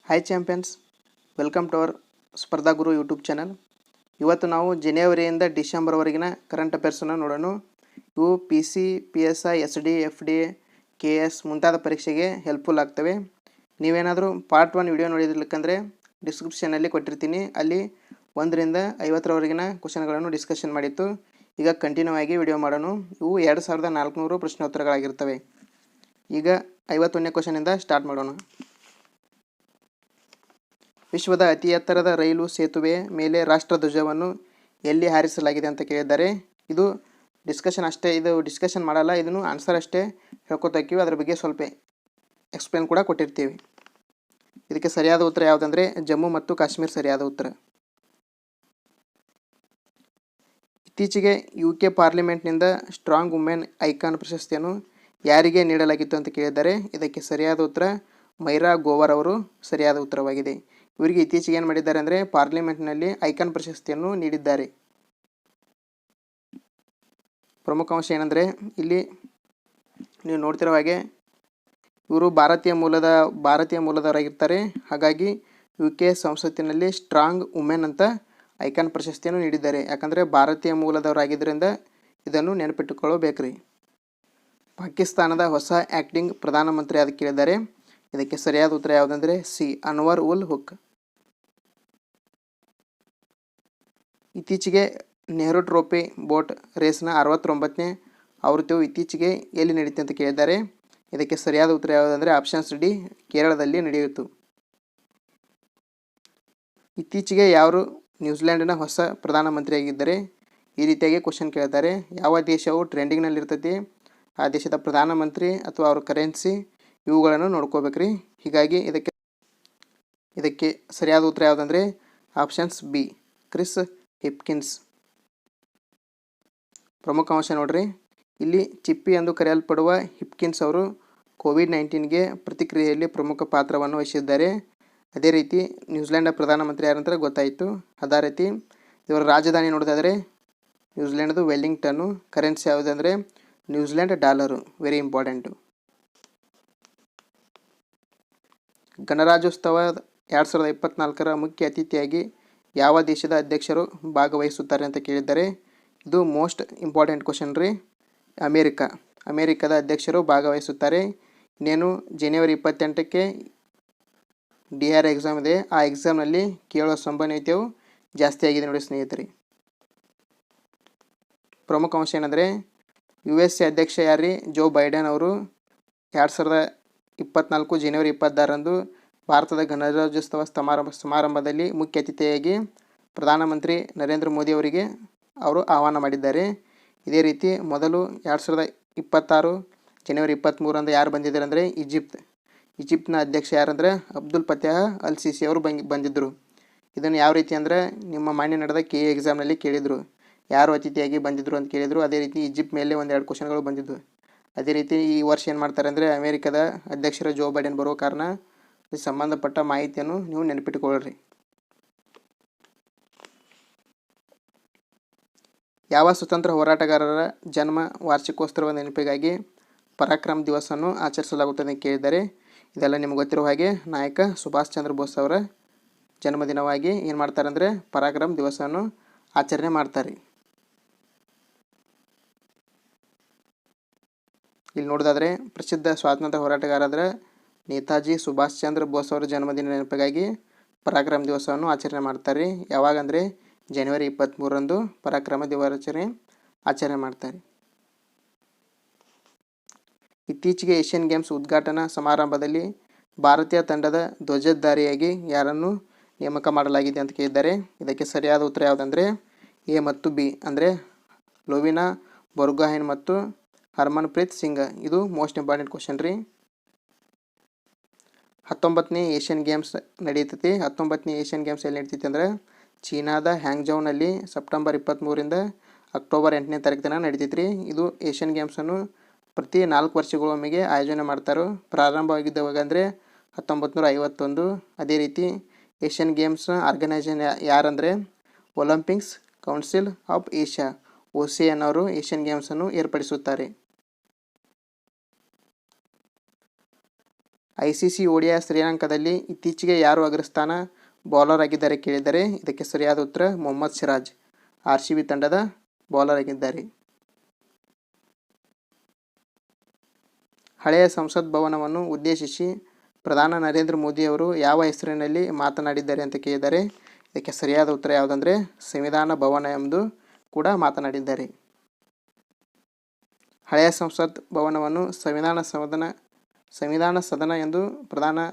Hi champions, welcome to our Spardha Guru YouTube channel. ಇವತ್ತು ನಾವು ಜನವರಿಯಿಂದ ಡಿಸೆಂಬರ್ವರೆಗಿನ ಕರೆಂಟ್ ಅಫೇರ್ಸನ್ನು ನೋಡೋಣ. ಇವು PC, PSI, SD, FD, KS ಮುಂತಾದ ಪರೀಕ್ಷೆಗೆ ಹೆಲ್ಪ್ಫುಲ್ ಆಗ್ತವೆ. ನೀವೇನಾದರೂ ಪಾರ್ಟ್ 1 ವಿಡಿಯೋ ನೋಡಿರ್ಲಿಕ್ಕಂದರೆ ಡಿಸ್ಕ್ರಿಪ್ಷನಲ್ಲಿ ಕೊಟ್ಟಿರ್ತೀನಿ. ಅಲ್ಲಿ 1ರಿಂದ 50ರವರೆಗಿನ ಕ್ವಶನ್ಗಳನ್ನು ಡಿಸ್ಕಷನ್ ಮಾಡಿತ್ತು. ಈಗ ಕಂಟಿನ್ಯೂ ಆಗಿ ವಿಡಿಯೋ ಮಾಡೋಣ. ಇವು 2400 ಪ್ರಶ್ನೋತ್ತರಗಳಾಗಿರ್ತವೆ. ಈಗ 51ನೇ ಕ್ವಶನಿಂದ ಸ್ಟಾರ್ಟ್ ಮಾಡೋಣ. ವಿಶ್ವದ ಅತಿ ಎತ್ತರದ ರೈಲು ಸೇತುವೆಯ ಮೇಲೆ ರಾಷ್ಟ್ರಧ್ವಜವನ್ನು ಎಲ್ಲಿ ಹಾರಿಸಲಾಗಿದೆ ಅಂತ ಕೇಳಿದ್ದಾರೆ. ಇದು ಡಿಸ್ಕಷನ್ ಅಷ್ಟೇ, ಇದು ಡಿಸ್ಕಷನ್ ಮಾಡಲ್ಲ, ಇದನ್ನು ಆನ್ಸರ್ ಅಷ್ಟೇ ಹೇಳ್ಕೊತಾಕೀವಿ. ಅದರ ಬಗ್ಗೆ ಸ್ವಲ್ಪ ಎಕ್ಸ್ಪ್ಲೇನ್ ಕೂಡ ಕೊಟ್ಟಿರ್ತೀವಿ. ಇದಕ್ಕೆ ಸರಿಯಾದ ಉತ್ತರ ಯಾವುದಂದರೆ ಜಮ್ಮು ಮತ್ತು ಕಾಶ್ಮೀರ ಸರಿಯಾದ ಉತ್ತರ. ಇತ್ತೀಚೆಗೆ UK ಪಾರ್ಲಿಮೆಂಟ್ನಿಂದ ಸ್ಟ್ರಾಂಗ್ ವುಮೆನ್ ಐಕಾನ್ ಪ್ರಶಸ್ತಿಯನ್ನು ಯಾರಿಗೆ ನೀಡಲಾಗಿತ್ತು ಅಂತ ಕೇಳಿದ್ದಾರೆ. ಇದಕ್ಕೆ ಸರಿಯಾದ ಉತ್ತರ ಮೈರಾ ಗೋವರ್ ಅವರು ಸರಿಯಾದ ಉತ್ತರವಾಗಿದೆ. ಇವರಿಗೆ ಇತ್ತೀಚೆಗೆ ಏನು ಮಾಡಿದ್ದಾರೆ ಅಂದರೆ ಪಾರ್ಲಿಮೆಂಟ್ನಲ್ಲಿ ಐಕಾನ್ ಪ್ರಶಸ್ತಿಯನ್ನು ನೀಡಿದ್ದಾರೆ. ಪ್ರಮುಖ ಅಂಶ ಏನಂದರೆ ಇಲ್ಲಿ ನೀವು ನೋಡ್ತಿರೋ ಹಾಗೆ ಇವರು ಭಾರತೀಯ ಮೂಲದವರಾಗಿರ್ತಾರೆ. ಹಾಗಾಗಿ UK ಸಂಸತ್ತಿನಲ್ಲಿ ಸ್ಟ್ರಾಂಗ್ ವುಮೆನ್ ಅಂತ ಐಕಾನ್ ಪ್ರಶಸ್ತಿಯನ್ನು ನೀಡಿದ್ದಾರೆ. ಯಾಕಂದರೆ ಭಾರತೀಯ ಮೂಲದವರಾಗಿದ್ದರಿಂದ ಇದನ್ನು ನೆನಪಿಟ್ಟುಕೊಳ್ಳಬೇಕ್ರಿ. ಪಾಕಿಸ್ತಾನದ ಹೊಸ ಆ್ಯಕ್ಟಿಂಗ್ ಪ್ರಧಾನಮಂತ್ರಿ ಅದಕ್ಕೆ ಕೇಳಿದ್ದಾರೆ. ಇದಕ್ಕೆ ಸರಿಯಾದ ಉತ್ತರ ಯಾವುದಂದರೆ ಸಿ ಅನ್ವರ್ ಉಲ್ ಹುಕ್. ಇತ್ತೀಚೆಗೆ ನೆಹರು ಟ್ರೋಫಿ ಬೋಟ್ ರೇಸ್ನ 69ನೇ ಆವೃತ್ತಿಯು ಇತ್ತೀಚೆಗೆ ಎಲ್ಲಿ ನಡೆಯುತ್ತೆ ಅಂತ ಕೇಳಿದ್ದಾರೆ. ಇದಕ್ಕೆ ಸರಿಯಾದ ಉತ್ತರ ಯಾವುದಂದರೆ ಆಪ್ಷನ್ಸ್ ಡಿ ಕೇರಳದಲ್ಲಿ ನಡೆಯಿತು. ಇತ್ತೀಚೆಗೆ ಯಾರು ನ್ಯೂಜಿಲೆಂಡಿನ ಹೊಸ ಪ್ರಧಾನಮಂತ್ರಿಯಾಗಿದ್ದರೆ ಈ ರೀತಿಯಾಗಿ ಕ್ವಶನ್ ಕೇಳ್ತಾರೆ. ಯಾವ ದೇಶವು ಟ್ರೆಂಡಿಂಗ್ನಲ್ಲಿರ್ತೈತಿ, ಆ ದೇಶದ ಪ್ರಧಾನಮಂತ್ರಿ ಅಥವಾ ಅವ್ರ ಕರೆನ್ಸಿ ಇವುಗಳನ್ನು ನೋಡ್ಕೋಬೇಕ್ರಿ. ಹೀಗಾಗಿ ಇದಕ್ಕೆ ಸರಿಯಾದ ಉತ್ತರ ಯಾವುದಂದರೆ ಆಪ್ಷನ್ಸ್ ಬಿ ಕ್ರಿಸ್ ಹಿಪ್ಕಿನ್ಸ್. ಪ್ರಮುಖ ಅಂಶ ನೋಡ್ರಿ, ಇಲ್ಲಿ ಚಿಪ್ಪಿ ಎಂದು ಕರೆಯಲ್ಪಡುವ ಹಿಪ್ಕಿನ್ಸ್ ಅವರು COVID-19ಗೆ ಪ್ರತಿಕ್ರಿಯೆಯಲ್ಲಿ ಪ್ರಮುಖ ಪಾತ್ರವನ್ನು ವಹಿಸಿದ್ದಾರೆ. ಅದೇ ರೀತಿ ನ್ಯೂಜಿಲೆಂಡ್ ಪ್ರಧಾನಮಂತ್ರಿ ಯಾರಂತ ಗೊತ್ತಾಯಿತು. ಅದೇ ರೀತಿ ಇವರ ರಾಜಧಾನಿ ನೋಡೋದಾದರೆ ನ್ಯೂಜಿಲೆಂಡ್ದು ವೆಲ್ಲಿಂಗ್ಟನ್ನು. ಕರೆನ್ಸಿ ಯಾವುದಂದರೆ ನ್ಯೂಜಿಲೆಂಡ್ ಡಾಲರು, ವೆರಿ ಇಂಪಾರ್ಟೆಂಟು. ಗಣರಾಜ್ಯೋತ್ಸವ 2024ರ ಮುಖ್ಯ ಅತಿಥಿಯಾಗಿ ಯಾವ ದೇಶದ ಅಧ್ಯಕ್ಷರು ಭಾಗವಹಿಸುತ್ತಾರೆ ಅಂತ ಕೇಳಿದ್ದಾರೆ. ಇದು ಮೋಸ್ಟ್ ಇಂಪಾರ್ಟೆಂಟ್ ಕ್ವಶನ್ ರೀ. ಅಮೇರಿಕದ ಅಧ್ಯಕ್ಷರು ಭಾಗವಹಿಸುತ್ತಾರೆ. ಇನ್ನೇನು ಜನವರಿ 28ಕ್ಕೆ DR ಎಕ್ಸಾಮ್ ಇದೆ. ಆ ಎಕ್ಸಾಮ್ನಲ್ಲಿ ಕೇಳುವ ಸಂಭವನೀಯತೆಯು ಜಾಸ್ತಿ ಆಗಿದೆ ನೋಡಿ ಸ್ನೇಹಿತರೆ. ಪ್ರಮುಖ ಅಂಶ ಏನಂದರೆ USA ಅಧ್ಯಕ್ಷ ಯಾರಿ ಜೋ ಬೈಡೆನ್ ಅವರು 2024 ಜನವರಿ 26ರಂದು ಭಾರತದ ಗಣರಾಜ್ಯೋತ್ಸವ ಸಮಾರಂಭದಲ್ಲಿ ಮುಖ್ಯ ಅತಿಥಿಯಾಗಿ ಪ್ರಧಾನಮಂತ್ರಿ ನರೇಂದ್ರ ಮೋದಿ ಅವರಿಗೆ ಅವರು ಆಹ್ವಾನ ಮಾಡಿದ್ದಾರೆ. ಇದೇ ರೀತಿ ಮೊದಲು 2026 ಜನವರಿ 23ರಂದು ಯಾರು ಬಂದಿದ್ದಾರೆ ಅಂದರೆ ಈಜಿಪ್ಟ್ನ ಅಧ್ಯಕ್ಷ ಯಾರಂದರೆ ಅಬ್ದುಲ್ ಫತಾಹ್ ಅಲ್ ಸಿಸಿ ಅವರು ಬಂದಿದ್ದರು. ಇದನ್ನು ಯಾವ ರೀತಿ ಅಂದರೆ ನಿಮ್ಮ ಮಾನ್ಯ ನಡೆದ KA ಎಕ್ಸಾಮ್ನಲ್ಲಿ ಕೇಳಿದರು, ಯಾರು ಅತಿಥಿಯಾಗಿ ಬಂದಿದ್ದರು ಅಂತ ಕೇಳಿದರು. ಅದೇ ರೀತಿ ಈಜಿಪ್ಟ್ ಮೇಲೆ 1-2 ಕ್ವಶನ್ಗಳು ಬಂದಿದ್ದವು. ಅದೇ ರೀತಿ ಈ ವರ್ಷ ಏನು ಮಾಡ್ತಾರೆ ಅಂದರೆ ಅಮೇರಿಕದ ಅಧ್ಯಕ್ಷರ ಜೋ ಬೈಡೆನ್ ಬರುವ ಕಾರಣ ಸಂಬಂಧಪಟ್ಟ ಮಾಹಿತಿಯನ್ನು ನೀವು ನೆನಪಿಟ್ಟುಕೊಳ್ಳ್ರಿ. ಯಾವ ಸ್ವತಂತ್ರ ಹೋರಾಟಗಾರರ ಜನ್ಮ ವಾರ್ಷಿಕೋತ್ಸವದ ನೆನಪಿಗಾಗಿ ಪರಾಕ್ರಮ್ ದಿವಸವನ್ನು ಆಚರಿಸಲಾಗುತ್ತದೆ ಅಂತ ಕೇಳಿದ್ದಾರೆ. ಇದೆಲ್ಲ ನಿಮ್ಗೆ ಗೊತ್ತಿರೋ ಹಾಗೆ ನಾಯಕ ಸುಭಾಷ್ ಚಂದ್ರ ಬೋಸ್ ಅವರ ಜನ್ಮದಿನವಾಗಿ ಏನು ಮಾಡ್ತಾರೆ ಅಂದರೆ ಪರಾಕ್ರಮ್ ದಿವಸವನ್ನು ಆಚರಣೆ ಮಾಡ್ತಾರೆ. ಇಲ್ಲಿ ನೋಡೋದಾದರೆ ಪ್ರಸಿದ್ಧ ಸ್ವಾತಂತ್ರ್ಯ ಹೋರಾಟಗಾರರ ನೇತಾಜಿ ಸುಭಾಷ್ ಚಂದ್ರ ಬೋಸ್ ಅವರ ಜನ್ಮದಿನ ನೆನಪಿಗಾಗಿ ಪರಾಕ್ರಮ ದಿವಸವನ್ನು ಆಚರಣೆ ಮಾಡ್ತಾರೆ. ಯಾವಾಗಂದರೆ ಜನವರಿ 23ರಂದು ಪರಾಕ್ರಮ ದಿನಾಚರಣೆ ಆಚರಣೆ ಮಾಡ್ತಾರೆ. ಇತ್ತೀಚೆಗೆ ಏಷ್ಯನ್ ಗೇಮ್ಸ್ ಉದ್ಘಾಟನಾ ಸಮಾರಂಭದಲ್ಲಿ ಭಾರತೀಯ ತಂಡದ ಧ್ವಜಧಾರಿಯಾಗಿ ಯಾರನ್ನು ನೇಮಕ ಮಾಡಲಾಗಿದೆ ಅಂತ ಕೇಳಿದ್ದಾರೆ. ಇದಕ್ಕೆ ಸರಿಯಾದ ಉತ್ತರ ಯಾವುದಂದರೆ ಎ ಮತ್ತು ಬಿ ಅಂದರೆ ಲೋವಿನಾ ಬೊರ್ಗೊಹೈನ್ ಮತ್ತು ಹರ್ಮನ್ಪ್ರೀತ್ ಸಿಂಗ್. ಇದು ಮೋಸ್ಟ್ ಇಂಪಾರ್ಟೆಂಟ್ ಕ್ವಶನ್ ರೀ. 19ನೇ ಏಷ್ಯನ್ ಗೇಮ್ಸ್ ನಡೀತೈತಿ. 19ನೇ ಏಷ್ಯನ್ ಗೇಮ್ಸ್ ಎಲ್ಲಿ ನಡೀತೈತಿ ಅಂದರೆ ಚೀನಾದ ಹ್ಯಾಂಗ್ಜೌನಲ್ಲಿ ಸೆಪ್ಟೆಂಬರ್ 23ರಿಂದ ಅಕ್ಟೋಬರ್ 8ನೇ ತಾರೀಕು ತನಕ ನಡೀತೈತಿ ರೀ. ಇದು ಏಷ್ಯನ್ ಗೇಮ್ಸನ್ನು ಪ್ರತಿ 4 ವರ್ಷಗಳೊಮ್ಮೆಗೆ ಆಯೋಜನೆ ಮಾಡ್ತಾರೆ. ಪ್ರಾರಂಭವಾಗಿದ್ದವಾಗ ಅಂದರೆ 1951. ಅದೇ ರೀತಿ ಏಷ್ಯನ್ ಗೇಮ್ಸ್ನ ಆರ್ಗನೈಸೇಷನ್ ಯಾರಂದರೆ Olympics council of Asia OCN ಅವರು ಏಷ್ಯನ್ ಗೇಮ್ಸನ್ನು ಏರ್ಪಡಿಸುತ್ತಾರೆ. ICC ODI ಶ್ರೇಯಾಂಕದಲ್ಲಿ ಇತ್ತೀಚೆಗೆ ಯಾರು ಅಗ್ರಸ್ಥಾನ ಬೌಲರ್ ಆಗಿದ್ದಾರೆ ಕೇಳಿದರೆ ಇದಕ್ಕೆ ಸರಿಯಾದ ಉತ್ತರ ಮೊಹಮ್ಮದ್ ಸಿರಾಜ್ RCB ತಂಡದ ಬೌಲರ್ ಆಗಿದ್ದಾರೆ. ಹಳೆಯ ಸಂಸತ್ ಭವನವನ್ನು ಉದ್ದೇಶಿಸಿ ಪ್ರಧಾನಿ ನರೇಂದ್ರ ಮೋದಿ ಅವರು ಯಾವ ಹೆಸರಿನಲ್ಲಿ ಮಾತನಾಡಿದ್ದಾರೆ ಅಂತ ಕೇಳಿದರೆ ಇದಕ್ಕೆ ಸರಿಯಾದ ಉತ್ತರ ಯಾವುದಂದರೆ ಸಂವಿಧಾನ ಭವನ ಎಂದು ಕೂಡ ಮಾತನಾಡಿದ್ದಾರೆ. ಹಳೆಯ ಸಂಸತ್ ಭವನವನ್ನು ಸಂವಿಧಾನ ಸದನ ಎಂದು ಪ್ರಧಾನಿ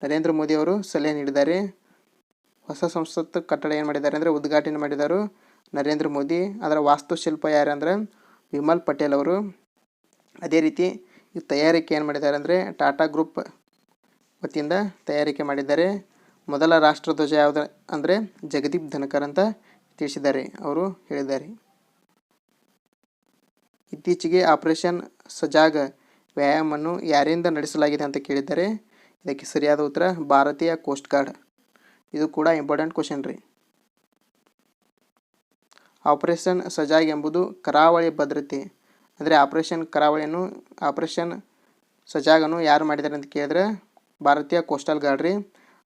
ನರೇಂದ್ರ ಮೋದಿ ಅವರು ಸಲಹೆ ನೀಡಿದ್ದಾರೆ. ಹೊಸ ಸಂಸತ್ ಕಟ್ಟಡ ಏನು ಮಾಡಿದ್ದಾರೆ ಅಂದರೆ ಉದ್ಘಾಟನೆ ಮಾಡಿದರು ನರೇಂದ್ರ ಮೋದಿ. ಅದರ ವಾಸ್ತುಶಿಲ್ಪ ಯಾರಂದರೆ ವಿಮಲ್ ಪಟೇಲ್ ಅವರು. ಅದೇ ರೀತಿ ಈ ತಯಾರಿಕೆ ಏನು ಮಾಡಿದ್ದಾರೆ ಅಂದರೆ ಟಾಟಾ ಗ್ರೂಪ್ ವತಿಯಿಂದ ತಯಾರಿಕೆ ಮಾಡಿದ್ದಾರೆ. ಮೊದಲ ರಾಷ್ಟ್ರಧ್ವಜ ಯಾವುದು ಅಂದರೆ ಜಗದೀಪ್ ಧನ್ಕರ್ ಅಂತ ತಿಳಿಸಿದ್ದಾರೆ, ಅವರು ಹೇಳಿದ್ದಾರೆ. ಇತ್ತೀಚೆಗೆ ಆಪರೇಷನ್ ಸಜಾಗ್ ವ್ಯಾಯಾಮವನ್ನು ಯಾರಿಂದ ನಡೆಸಲಾಗಿದೆ ಅಂತ ಕೇಳಿದ್ದಾರೆ ಇದಕ್ಕೆ ಸರಿಯಾದ ಉತ್ತರ ಭಾರತೀಯ ಕೋಸ್ಟ್ ಗಾರ್ಡ್. ಇದು ಕೂಡ ಇಂಪಾರ್ಟೆಂಟ್ ಕ್ವಶನ್ ರೀ. ಆಪರೇಷನ್ ಸಜಾಗ್ ಎಂಬುದು ಕರಾವಳಿ ಭದ್ರತೆ ಅಂದರೆ ಆಪರೇಷನ್ ಸಜಾಗನ್ನು ಯಾರು ಮಾಡಿದ್ದಾರೆ ಅಂತ ಕೇಳಿದ್ರೆ ಭಾರತೀಯ ಕೋಸ್ಟಲ್ ಗಾರ್ಡ್ ರೀ.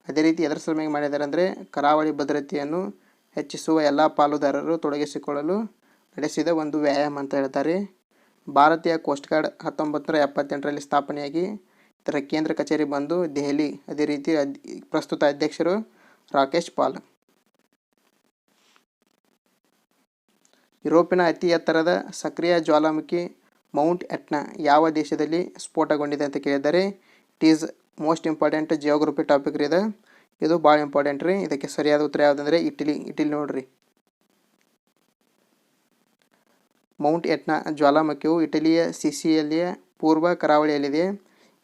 ಅದೇ ರೀತಿ ಎದರ ಸಲುವಾಗಿ ಮಾಡಿದ್ದಾರೆ ಅಂದರೆ ಕರಾವಳಿ ಭದ್ರತೆಯನ್ನು ಹೆಚ್ಚಿಸುವ ಎಲ್ಲ ಪಾಲುದಾರರು ತೊಡಗಿಸಿಕೊಳ್ಳಲು ನಡೆಸಿದ ಒಂದು ವ್ಯಾಯಾಮ ಅಂತ ಹೇಳ್ತಾರೆ. ಭಾರತೀಯ ಕೋಸ್ಟ್ ಗಾರ್ಡ್ 1978ರಲ್ಲಿ ಸ್ಥಾಪನೆಯಾಗಿ ಇದರ ಕೇಂದ್ರ ಕಚೇರಿ ಬಂದು ದೆಹಲಿ. ಅದೇ ರೀತಿ ಪ್ರಸ್ತುತ ಅಧ್ಯಕ್ಷರು ರಾಕೇಶ್ ಪಾಲ್. ಯುರೋಪಿನ ಅತಿ ಎತ್ತರದ ಸಕ್ರಿಯ ಜ್ವಾಲಾಮುಖಿ ಮೌಂಟ್ ಎಟ್ನಾ ಯಾವ ದೇಶದಲ್ಲಿ ಸ್ಫೋಟಗೊಂಡಿದೆ ಅಂತ ಕೇಳಿದ್ದಾರೆ. It is most important geography topic ರೀ ಇದು ಭಾಳ ಇಂಪಾರ್ಟೆಂಟ್ ರೀ. ಇದಕ್ಕೆ ಸರಿಯಾದ ಉತ್ತರ ಯಾವುದಂದರೆ ಇಟಲಿ ನೋಡ್ರಿ. ಮೌಂಟ್ ಎಟ್ನಾ ಜ್ವಾಲಾಮುಖಿಯು ಇಟಲಿಯ ಸಿಸಿಲಿಯ ಪೂರ್ವ ಕರಾವಳಿಯಲ್ಲಿದೆ.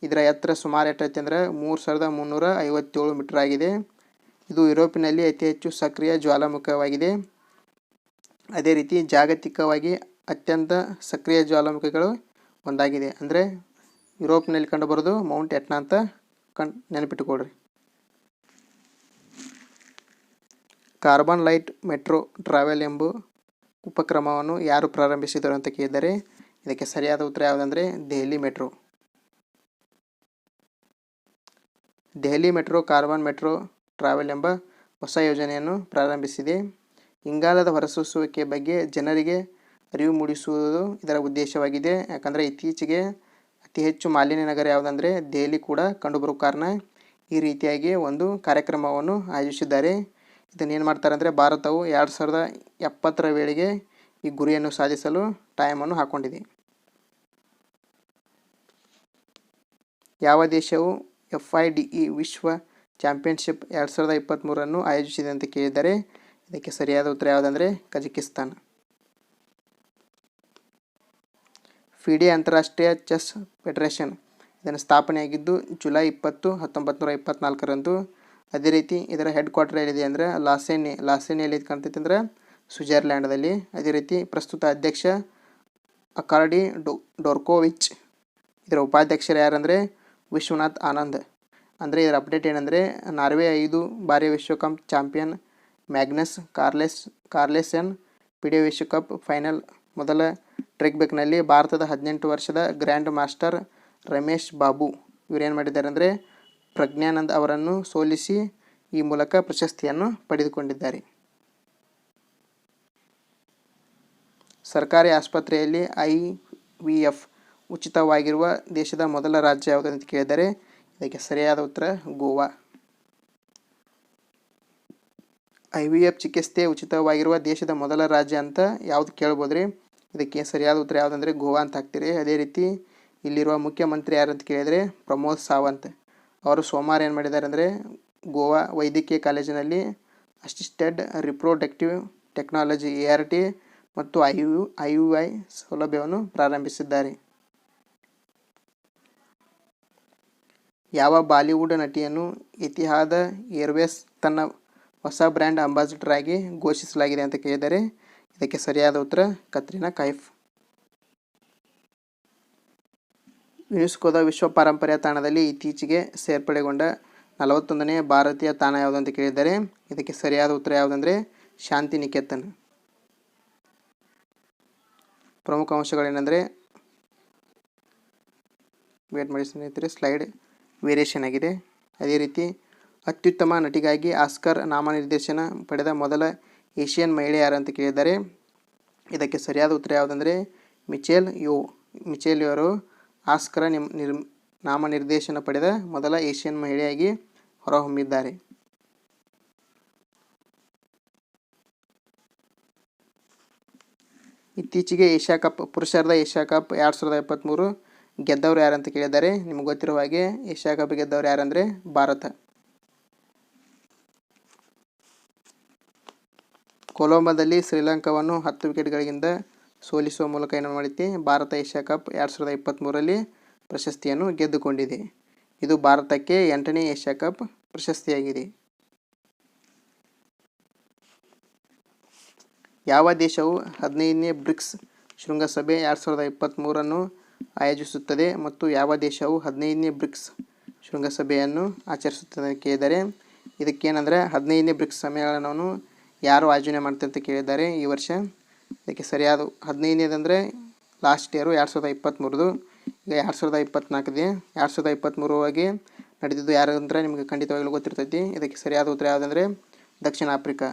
ಇದರ ಎತ್ತರ ಸುಮಾರು ಎಷ್ಟೈತೆ ಅಂದರೆ 3357 ಮೀಟರ್ ಆಗಿದೆ. ಇದು ಯುರೋಪಿನಲ್ಲಿ ಅತಿ ಹೆಚ್ಚು ಸಕ್ರಿಯ ಜ್ವಾಲಾಮುಖವಾಗಿದೆ. ಅದೇ ರೀತಿ ಜಾಗತಿಕವಾಗಿ ಅತ್ಯಂತ ಸಕ್ರಿಯ ಜ್ವಾಲಾಮುಖಿಗಳು ಒಂದಾಗಿದೆ. ಅಂದರೆ ಯುರೋಪ್ನಲ್ಲಿ ಕಂಡುಬರೋದು ಮೌಂಟ್ ಎಟ್ನಾ ಅಂತ ನೆನಪಿಟ್ಟುಕೊಳ್ರಿ. ಕಾರ್ಬನ್ ಲೈಟ್ ಮೆಟ್ರೋ ಟ್ರಾವೆಲ್ ಎಂಬ ಉಪಕ್ರಮವನ್ನು ಯಾರು ಪ್ರಾರಂಭಿಸಿದರು ಅಂತ ಕೇಳಿದರೆ ಇದಕ್ಕೆ ಸರಿಯಾದ ಉತ್ತರ ಯಾವುದಂದರೆ Delhi metro. Delhi metro carbon metro travel ಎಂಬ ಹೊಸ ಯೋಜನೆಯನ್ನು ಪ್ರಾರಂಭಿಸಿದೆ. ಇಂಗಾಲದ ಹೊರಸೂಸುವಿಕೆ ಬಗ್ಗೆ ಜನರಿಗೆ ಅರಿವು ಮೂಡಿಸುವುದು ಇದರ ಉದ್ದೇಶವಾಗಿದೆ. ಯಾಕಂದರೆ ಇತ್ತೀಚೆಗೆ ಅತಿ ಹೆಚ್ಚು ಮಾಲಿನ್ಯ ನಗರ ಯಾವುದಂದರೆ ದೆಹಲಿ ಕೂಡ ಕಂಡುಬರುವ ಕಾರಣ ಈ ರೀತಿಯಾಗಿ ಒಂದು ಕಾರ್ಯಕ್ರಮವನ್ನು ಆಯೋಜಿಸಿದ್ದಾರೆ. ಇದನ್ನೇನು ಮಾಡ್ತಾರೆ ಅಂದರೆ ಭಾರತವು 2070ರ ವೇಳೆಗೆ ಈ ಗುರಿಯನ್ನು ಸಾಧಿಸಲು ಟೈಮನ್ನು ಹಾಕ್ಕೊಂಡಿದೆ. ಯಾವ ದೇಶವು FIDE ವಿಶ್ವ ಚಾಂಪಿಯನ್ಶಿಪ್ 2023 ಆಯೋಜಿಸಿದೆ ಅಂತ ಕೇಳಿದರೆ ಇದಕ್ಕೆ ಸರಿಯಾದ ಉತ್ತರ ಯಾವುದಂದರೆ ಕಜಕಿಸ್ತಾನ್. FIDE ಅಂತಾರಾಷ್ಟ್ರೀಯ ಚೆಸ್ ಫೆಡರೇಷನ್ ಇದನ್ನು ಸ್ಥಾಪನೆಯಾಗಿದ್ದು ಜುಲೈ 20, 1924ರಂದು. ಅದೇ ರೀತಿ ಇದರ ಹೆಡ್ ಕ್ವಾರ್ಟರ್ ಎಲ್ಲಿದೆ ಅಂದರೆ ಲಾಸೆನೆಯಲ್ಲಿ ಕಾಣ್ತೈತೆ ಅಂದರೆ ಸ್ವಿಟ್ಜರ್ಲ್ಯಾಂಡ್ದಲ್ಲಿ. ಅದೇ ರೀತಿ ಪ್ರಸ್ತುತ ಅಧ್ಯಕ್ಷ ಅಕಾರ್ಡಿ ಡೋರ್ಕೋವಿಚ್. ಇದರ ಉಪಾಧ್ಯಕ್ಷರು ಯಾರಂದರೆ ವಿಶ್ವನಾಥ್ ಆನಂದ್. ಅಂದರೆ ಇದರ ಅಪ್ಡೇಟ್ ಏನಂದರೆ ನಾರ್ವೆ 5 ಬಾರಿ ವಿಶ್ವಕಪ್ ಚಾಂಪಿಯನ್ ಮ್ಯಾಗ್ನಸ್ ಕಾರ್ಲೆಸನ್ FIDE ವಿಶ್ವಕಪ್ ಫೈನಲ್ ಮೊದಲ ಟ್ರೆಕ್ಬೇಕ್ನಲ್ಲಿ ಭಾರತದ 18 ವರ್ಷದ ಗ್ರ್ಯಾಂಡ್ ಮಾಸ್ಟರ್ ರಮೇಶ್ ಬಾಬು ಇವರೇನು ಮಾಡಿದ್ದಾರೆ ಅಂದರೆ ಪ್ರಜ್ಞಾನಂದ್ ಅವರನ್ನು ಸೋಲಿಸಿ ಈ ಮೂಲಕ ಪ್ರಶಸ್ತಿಯನ್ನು ಪಡೆದುಕೊಂಡಿದ್ದಾರೆ. ಸರ್ಕಾರಿ ಆಸ್ಪತ್ರೆಯಲ್ಲಿ IVF ಉಚಿತವಾಗಿರುವ ದೇಶದ ಮೊದಲ ರಾಜ್ಯ ಯಾವುದು ಅಂತ ಕೇಳಿದರೆ ಇದಕ್ಕೆ ಸರಿಯಾದ ಉತ್ತರ ಗೋವಾ. IVF ಚಿಕಿತ್ಸೆ ಉಚಿತವಾಗಿರುವ ದೇಶದ ಮೊದಲ ರಾಜ್ಯ ಅಂತ ಯಾವುದು ಕೇಳ್ಬೋದ್ರಿ. ಇದಕ್ಕೆ ಸರಿಯಾದ ಉತ್ತರ ಯಾವುದಂದರೆ ಗೋವಾ ಅಂತ ಹಾಕ್ತೀರಿ. ಅದೇ ರೀತಿ ಇಲ್ಲಿರುವ ಮುಖ್ಯಮಂತ್ರಿ ಯಾರು ಅಂತ ಕೇಳಿದರೆ ಪ್ರಮೋದ್ ಸಾವಂತ್. ಅವರು ಸೋಮವಾರ ಏನು ಮಾಡಿದ್ದಾರೆ ಅಂದರೆ ಗೋವಾ ವೈದ್ಯಕೀಯ ಕಾಲೇಜಿನಲ್ಲಿ ಅಸಿಸ್ಟೆಡ್ ರಿಪ್ರೊಡಕ್ಟಿವ್ ಟೆಕ್ನಾಲಜಿ ART ಮತ್ತು IUI ಸೌಲಭ್ಯವನ್ನು ಪ್ರಾರಂಭಿಸಿದ್ದಾರೆ. ಯಾವ ಬಾಲಿವುಡ್ ನಟಿಯನ್ನು ಎತಿಹಾದ್ ಏರ್ವೇಸ್ ತನ್ನ ಹೊಸ ಬ್ರ್ಯಾಂಡ್ ಅಂಬಾಸಿಡರ್ ಆಗಿ ಘೋಷಿಸಲಾಗಿದೆ ಅಂತ ಕೇಳಿದರೆ ಇದಕ್ಕೆ ಸರಿಯಾದ ಉತ್ತರ ಕತ್ರಿನಾ ಕೈಫ್. ಯುನೆಸ್ಕೋದ ವಿಶ್ವ ಪಾರಂಪರ್ಯ ತಾಣದಲ್ಲಿ ಇತ್ತೀಚೆಗೆ ಸೇರ್ಪಡೆಗೊಂಡ 41ನೇ ಭಾರತೀಯ ತಾಣ ಯಾವುದು ಅಂತ ಕೇಳಿದರೆ ಇದಕ್ಕೆ ಸರಿಯಾದ ಉತ್ತರ ಯಾವುದಂದರೆ ಶಾಂತಿನಿಕೇತನ್. ಪ್ರಮುಖ ಅಂಶಗಳೇನೆಂದರೆ ವೇಟ್ ಮಾಡಿ ಸ್ನೇಹಿತರೆ, ಸ್ಲೈಡ್ ವೇರಿಯೇಷನ್ ಆಗಿದೆ. ಅದೇ ರೀತಿ ಅತ್ಯುತ್ತಮ ನಟಿಗಾಗಿ ಆಸ್ಕರ್ ನಾಮನಿರ್ದೇಶನ ಪಡೆದ ಮೊದಲ ಏಷ್ಯನ್ ಮಹಿಳೆ ಯಾರು ಅಂತ ಕೇಳಿದ್ದಾರೆ. ಇದಕ್ಕೆ ಸರಿಯಾದ ಉತ್ತರ ಯಾವುದಂದರೆ ಮಿಚೆಲ್ ಯೋ ಅವರು ಆಸ್ಕರ್ ನಾಮನಿರ್ದೇಶನ ಪಡೆದ ಮೊದಲ ಏಷ್ಯನ್ ಮಹಿಳೆಯಾಗಿ ಹೊರಹೊಮ್ಮಿದ್ದಾರೆ. ಇತ್ತೀಚೆಗೆ ಪುರುಷರದ ಏಷ್ಯಾ ಕಪ್ 2023 ಗೆದ್ದವರು ಯಾರಂತ ಕೇಳಿದ್ದಾರೆ. ನಿಮ್ಗೆ ಗೊತ್ತಿರುವ ಹಾಗೆ ಏಷ್ಯಾ ಕಪ್ ಗೆದ್ದವರು ಯಾರಂದರೆ ಭಾರತ. ಕೊಲಂಬೋದಲ್ಲಿ ಶ್ರೀಲಂಕಾವನ್ನು 10 ವಿಕೆಟ್ಗಳಿಂದ ಸೋಲಿಸುವ ಮೂಲಕ ಏನು ಮಾಡಿತ್ತು, ಭಾರತ ಏಷ್ಯಾ ಕಪ್ 2023ರಲ್ಲಿ ಪ್ರಶಸ್ತಿಯನ್ನು ಗೆದ್ದುಕೊಂಡಿದೆ. ಇದು ಭಾರತಕ್ಕೆ 8ನೇ ಏಷ್ಯಾ ಕಪ್ ಪ್ರಶಸ್ತಿಯಾಗಿದೆ. ಯಾವ ದೇಶವು 15ನೇ ಬ್ರಿಕ್ಸ್ ಶೃಂಗಸಭೆ 2023 ಆಯೋಜಿಸುತ್ತದೆ ಮತ್ತು ಯಾವ ದೇಶವು 15ನೇ ಬ್ರಿಕ್ಸ್ ಶೃಂಗಸಭೆಯನ್ನು ಆಚರಿಸುತ್ತದೆ ಕೇಳಿದರೆ, ಇದಕ್ಕೇನೆಂದರೆ 15ನೇ ಬ್ರಿಕ್ಸ್ ಸಮ್ಮೇಳನವನ್ನು ಯಾರು ಆಯೋಜನೆ ಮಾಡ್ತಾರೆ ಅಂತ ಕೇಳಿದ್ದಾರೆ ಈ ವರ್ಷ. ಇದಕ್ಕೆ ಸರಿಯಾದ 15ನೇದಂದರೆ ಲಾಸ್ಟ್ ಇಯರು 2023. ಈಗ 2024 ಇದೆ. 2023 ನಡೆದಿದ್ದು ಯಾರು ಅಂದರೆ ನಿಮಗೆ ಖಂಡಿತವಾಗಲೂ ಗೊತ್ತಿರ್ತೈತಿ. ಇದಕ್ಕೆ ಸರಿಯಾದ ಉತ್ತರ ಯಾವುದಂದರೆ ದಕ್ಷಿಣ ಆಫ್ರಿಕಾ.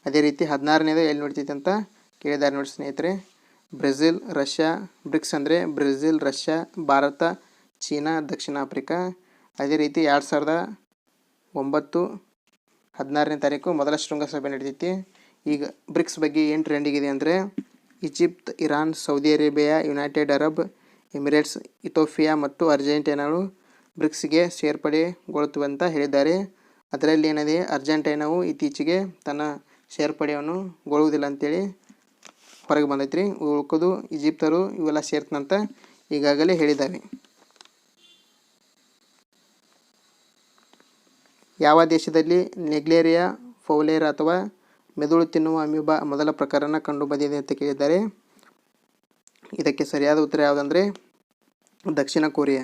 ಅದೇ ರೀತಿ 16ನೇದು ಎಲ್ಲಿ ನಡೀತೈತೆ ಅಂತ ಕೇಳಿದ್ದಾರೆ ನೋಡಿ ಸ್ನೇಹಿತರೆ. Brazil, Russia. ಬ್ರಿಕ್ಸ್ ಅಂದರೆ ಬ್ರೆಜಿಲ್, ರಷ್ಯಾ, ಭಾರತ, ಚೀನಾ, ದಕ್ಷಿಣ ಆಫ್ರಿಕಾ. ಅದೇ ರೀತಿ 2009 16ನೇ ತಾರೀಕು ಮೊದಲ ಶೃಂಗಸಭೆ ನಡೀತೈತಿ. ಈಗ ಬ್ರಿಕ್ಸ್ ಬಗ್ಗೆ ಏನು ಟ್ರೆಂಡಿಗಿದೆ ಅಂದರೆ Egypt, Iran, Saudi Arabia, United Arab Emirates, Ethiopia ಮತ್ತು ಅರ್ಜೆಂಟೈನಾಗಳು ಬ್ರಿಕ್ಸ್ಗೆ ಸೇರ್ಪಡೆಗೊಳ್ಳುತ್ತವೆ ಅಂತ ಹೇಳಿದ್ದಾರೆ. ಅದರಲ್ಲಿ ಏನಿದೆ, ಅರ್ಜೆಂಟೈನಾವು ಇತ್ತೀಚೆಗೆ ತನ್ನ ಸೇರ್ಪಡೆಯನ್ನು ಗೊಳ್ಳುವುದಿಲ್ಲ ಅಂತೇಳಿ ಹೊರಗೆ ಬಂದೈತ್ರಿ. ಉಳ್ಕೋದು ಈಜಿಪ್ತರು ಇವೆಲ್ಲ ಸೇರ್ತಂತ ಈಗಾಗಲೇ ಹೇಳಿದ್ದಾವೆ. ಯಾವ ದೇಶದಲ್ಲಿ ನೆಗ್ಲೇರಿಯಾ ಫೌಲೇರಾ ಅಥವಾ ಮೆದುಳು ತಿನ್ನುವ ಅಮೀಬಾ ಮೊದಲ ಪ್ರಕರಣ ಕಂಡು ಬಂದಿದೆ ಅಂತ ಕೇಳಿದ್ದಾರೆ. ಇದಕ್ಕೆ ಸರಿಯಾದ ಉತ್ತರ ಯಾವುದಂದರೆ ದಕ್ಷಿಣ ಕೊರಿಯಾ.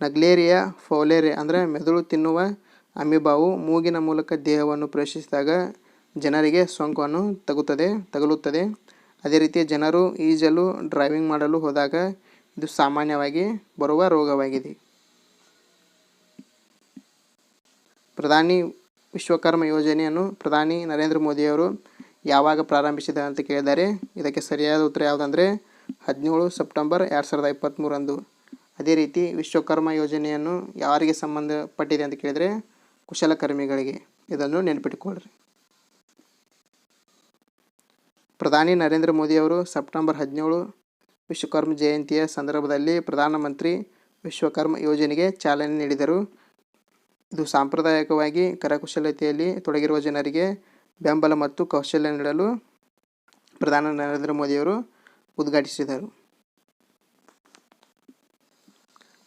ನಗ್ಲೇರಿಯಾ ಫೌಲೇರೆ ಅಂದರೆ ಮೆದುಳು ತಿನ್ನುವ ಅಮೀಬಾವು ಮೂಗಿನ ಮೂಲಕ ದೇಹವನ್ನು ಪ್ರವೇಶಿಸಿದಾಗ ಜನರಿಗೆ ಸೋಂಕನ್ನು ತಗುಲುತ್ತದೆ. ಅದೇ ರೀತಿ ಜನರು ಈಜಲು, ಡ್ರೈವಿಂಗ್ ಮಾಡಲು ಹೋದಾಗ ಇದು ಸಾಮಾನ್ಯವಾಗಿ ಬರುವ ರೋಗವಾಗಿದೆ. ಪ್ರಧಾನಿ ವಿಶ್ವಕರ್ಮ ಯೋಜನೆಯನ್ನು ಪ್ರಧಾನಿ ನರೇಂದ್ರ ಮೋದಿಯವರು ಯಾವಾಗ ಪ್ರಾರಂಭಿಸಿದ ಅಂತ ಕೇಳಿದ್ದಾರೆ. ಇದಕ್ಕೆ ಸರಿಯಾದ ಉತ್ತರ ಯಾವುದಂದರೆ 17 ಸೆಪ್ಟೆಂಬರ್ 2023. ಅದೇ ರೀತಿ ವಿಶ್ವಕರ್ಮ ಯೋಜನೆಯನ್ನು ಯಾರಿಗೆ ಸಂಬಂಧಪಟ್ಟಿದೆ ಅಂತ ಕೇಳಿದರೆ ಕುಶಲಕರ್ಮಿಗಳಿಗೆ. ಇದನ್ನು ನೆನಪಿಟ್ಟುಕೊಳ್ಳ್ರಿ. ಪ್ರಧಾನಿ ನರೇಂದ್ರ ಮೋದಿಯವರು ಸೆಪ್ಟೆಂಬರ್ 17 ವಿಶ್ವಕರ್ಮ ಜಯಂತಿಯ ಸಂದರ್ಭದಲ್ಲಿ ಪ್ರಧಾನಮಂತ್ರಿ ವಿಶ್ವಕರ್ಮ ಯೋಜನೆಗೆ ಚಾಲನೆ ನೀಡಿದರು. ಇದು ಸಾಂಪ್ರದಾಯಿಕವಾಗಿ ಕರಕುಶಲತೆಯಲ್ಲಿ ತೊಡಗಿರುವ ಜನರಿಗೆ ಬೆಂಬಲ ಮತ್ತು ಕೌಶಲ್ಯ ನೀಡಲು ಪ್ರಧಾನಿ ನರೇಂದ್ರ ಮೋದಿಯವರು ಉದ್ಘಾಟಿಸಿದರು.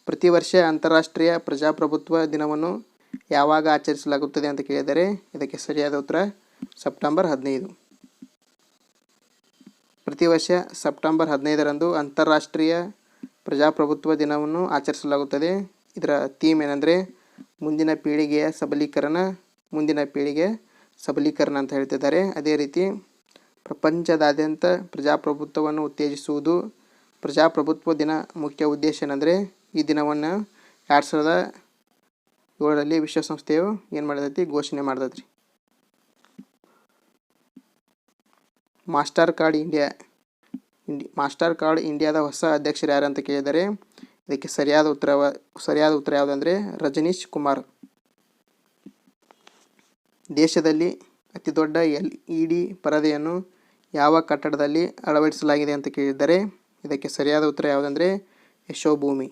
ಪ್ರತಿ ವರ್ಷ ಅಂತಾರಾಷ್ಟ್ರೀಯ ಪ್ರಜಾಪ್ರಭುತ್ವ ದಿನವನ್ನು ಯಾವಾಗ ಆಚರಿಸಲಾಗುತ್ತದೆ ಅಂತ ಕೇಳಿದರೆ ಇದಕ್ಕೆ ಸರಿಯಾದ ಉತ್ತರ ಸೆಪ್ಟೆಂಬರ್ 15. ಪ್ರತಿ ವರ್ಷ ಸೆಪ್ಟೆಂಬರ್ 15ರಂದು ಅಂತಾರಾಷ್ಟ್ರೀಯ ಪ್ರಜಾಪ್ರಭುತ್ವ ದಿನವನ್ನು ಆಚರಿಸಲಾಗುತ್ತದೆ. ಇದರ ಥೀಮ್ ಏನಂದರೆ ಮುಂದಿನ ಪೀಳಿಗೆಯ ಸಬಲೀಕರಣ ಅಂತ ಹೇಳ್ತಿದ್ದಾರೆ. ಅದೇ ರೀತಿ ಪ್ರಪಂಚದಾದ್ಯಂತ ಪ್ರಜಾಪ್ರಭುತ್ವವನ್ನು ಉತ್ತೇಜಿಸುವುದು ಪ್ರಜಾಪ್ರಭುತ್ವ ದಿನ ಮುಖ್ಯ ಉದ್ದೇಶ ಏನಂದರೆ ಈ ದಿನವನ್ನು 2007ರಲ್ಲಿ ವಿಶ್ವಸಂಸ್ಥೆಯು ಏನು ಮಾಡಿದೈತಿ, ಘೋಷಣೆ ಮಾಡ್ದೈತ್ರಿ. ಮಾಸ್ಟರ್ ಕಾರ್ಡ್ ಇಂಡಿಯಾದ ಹೊಸ ಅಧ್ಯಕ್ಷರು ಯಾರು ಅಂತ ಕೇಳಿದರೆ ಇದಕ್ಕೆ ಸರಿಯಾದ ಉತ್ತರ ಯಾವುದಂದರೆ ರಜನೀಶ್ ಕುಮಾರ್. ದೇಶದಲ್ಲಿ ಅತಿ ದೊಡ್ಡ LED ಪರದೆಯನ್ನು ಯಾವ ಕಟ್ಟಡದಲ್ಲಿ ಅಳವಡಿಸಲಾಗಿದೆ ಅಂತ ಕೇಳಿದ್ದಾರೆ. ಇದಕ್ಕೆ ಸರಿಯಾದ ಉತ್ತರ ಯಾವುದಂದರೆ ಯಶೋಭೂಮಿ.